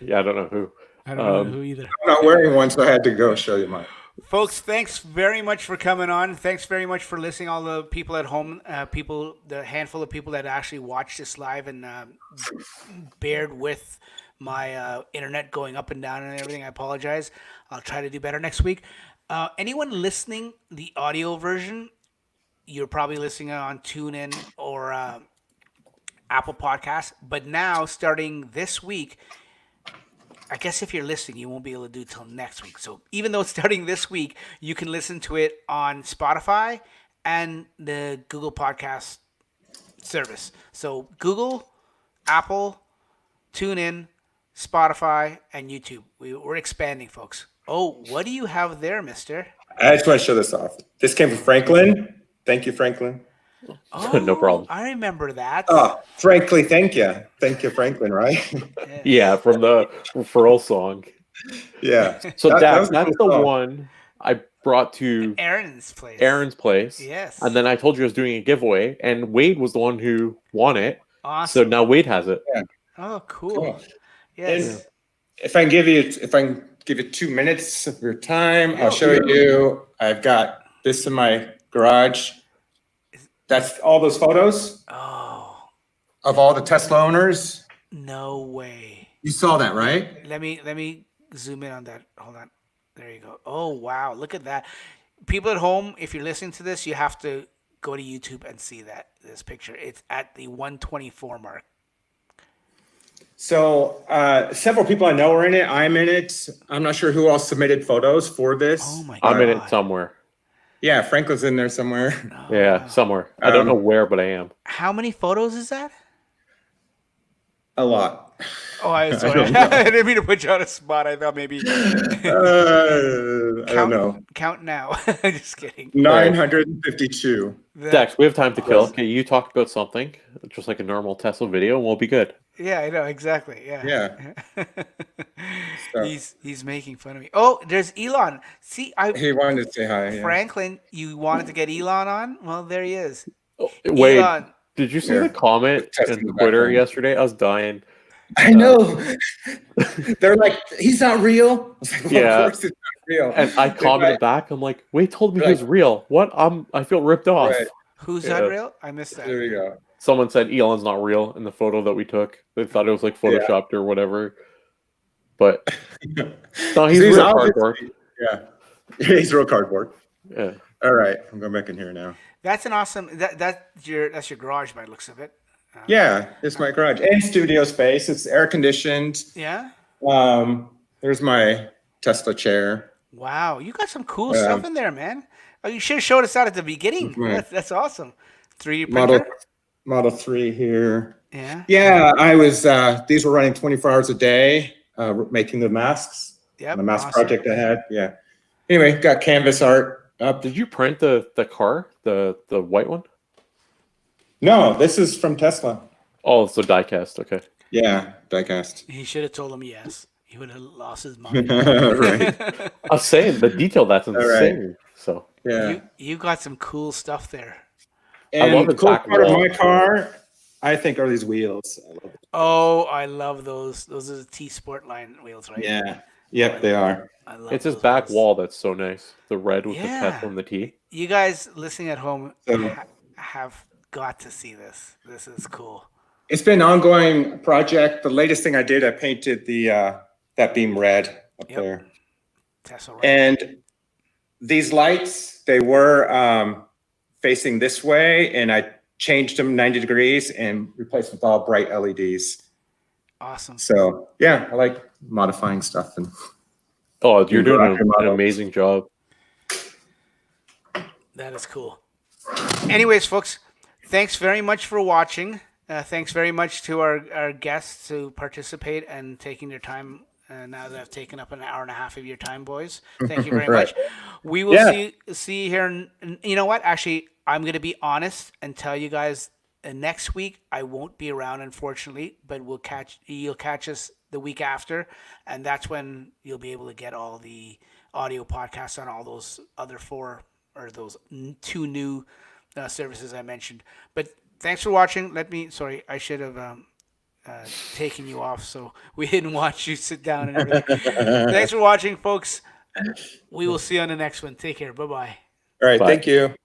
Yeah, I don't know who. I don't know who either. I'm not wearing one, so I had to go show you mine. Folks, thanks very much for coming on. Thanks very much for listening. All the people at home, the handful of people that actually watched this live and bared with my internet going up and down and everything. I apologize. I'll try to do better next week. Anyone listening the audio version, you're probably listening on TuneIn or Apple Podcasts. But now, starting this week, I guess if you're listening, you won't be able to do it till next week. So even though it's starting this week, you can listen to it on Spotify and the Google Podcast service. So Google, Apple, TuneIn, Spotify, and YouTube. We're expanding, folks. Oh, what do you have there, mister? I just want to show this off. This came from Franklin. Thank you, Franklin. Oh, no problem. I remember that. Oh, frankly, thank you. Thank you, Franklin, right? Yeah, from the referral song. Yeah. So that's cool the song. one I brought to Aaron's place. Yes. And then I told you I was doing a giveaway, and Wade was the one who won it. Awesome. So now Wade has it. Yeah. Oh, cool. Yes. And if I can give you 2 minutes of your time, I'll show you. I've got this in my garage. That's all those photos of all the Tesla owners. No way. You saw that, right? Let me zoom in on that. Hold on. There you go. Oh, wow. Look at that. People at home, if you're listening to this, you have to go to YouTube and see this picture. It's at the 124 mark. So several people I know are in it. I'm in it. I'm not sure who else submitted photos for this. Oh, my God. I'm in it somewhere. Yeah, Franklin's in there somewhere. Oh, yeah, wow. somewhere. I don't know where, but I am. How many photos is that? A lot. Oh, sorry. I didn't mean to put you on a spot. I thought maybe. I don't know. Count now. Just kidding. 952. Dex, we have time to kill. Okay, you talk about something, just like a normal Tesla video, and we'll be good. Yeah, I know exactly. Yeah. So, he's making fun of me. Oh, there's Elon. See, he wanted to say hi. Yeah. Franklin, you wanted to get Elon on? Well, there he is. Oh, wait, Elon. did you see the comment on Twitter yesterday? I was dying. I know. They're like, he's not real. I was like, well, Yeah. of course he's not real. And I commented back. I'm like, Wade told me he was real. What? I feel ripped off. Right. Who's not real? I missed that. There we go. Someone said Elon's not real in the photo that we took. They thought it was like photoshopped or whatever. But no, he's real cardboard. Yeah, he's real cardboard. Yeah. All right, I'm going back in here now. That's an awesome. That's your garage by the looks of it. Yeah, it's my garage and studio space. It's air conditioned. Yeah. There's my Tesla chair. Wow, you got some cool stuff in there, man. Oh, you should have showed us that at the beginning. That's awesome. 3D printer. Model 3 here. Yeah. Yeah, I was. These were running 24 hours a day, making the masks. Yeah. The mask project I had. Yeah. Anyway, got canvas art up. Did you print the car, the white one? No, this is from Tesla. Oh, it's a die-cast. Okay. Yeah, die-cast. He should have told him yes. He would have lost his mind. Right. I was saying the detail that's insane. Right. So yeah, you got some cool stuff there. And I love the cool part of my car, I think, are these wheels. I love it. Oh, I love those. Those are the T Sport line wheels, right? Yeah. Yep, they are. I love it's his back wall that's so nice. The red with the Tesla and the T. You guys listening at home have got to see this. This is cool. It's been an ongoing project. The latest thing I did, I painted the that beam red up there. Tesla, and these lights, they were facing this way, and I changed them 90 degrees and replaced with all bright LEDs. Awesome. So yeah, I like modifying stuff. And oh, you're doing an amazing job. That is cool. Anyways, folks, thanks very much for watching. Thanks very much to our guests who participate and taking their time. Now that I've taken up an hour and a half of your time, boys, thank you very much. We will see you here. And you know what? Actually, I'm going to be honest and tell you guys next week I won't be around, unfortunately, but you'll catch us the week after, and that's when you'll be able to get all the audio podcasts on all those other 4 or those 2 new services I mentioned. But thanks for watching. Sorry, I should have taken you off so we didn't watch you sit down and everything. Thanks for watching, folks. We will see you on the next one. Take care. Bye-bye. All right. Bye. Thank you.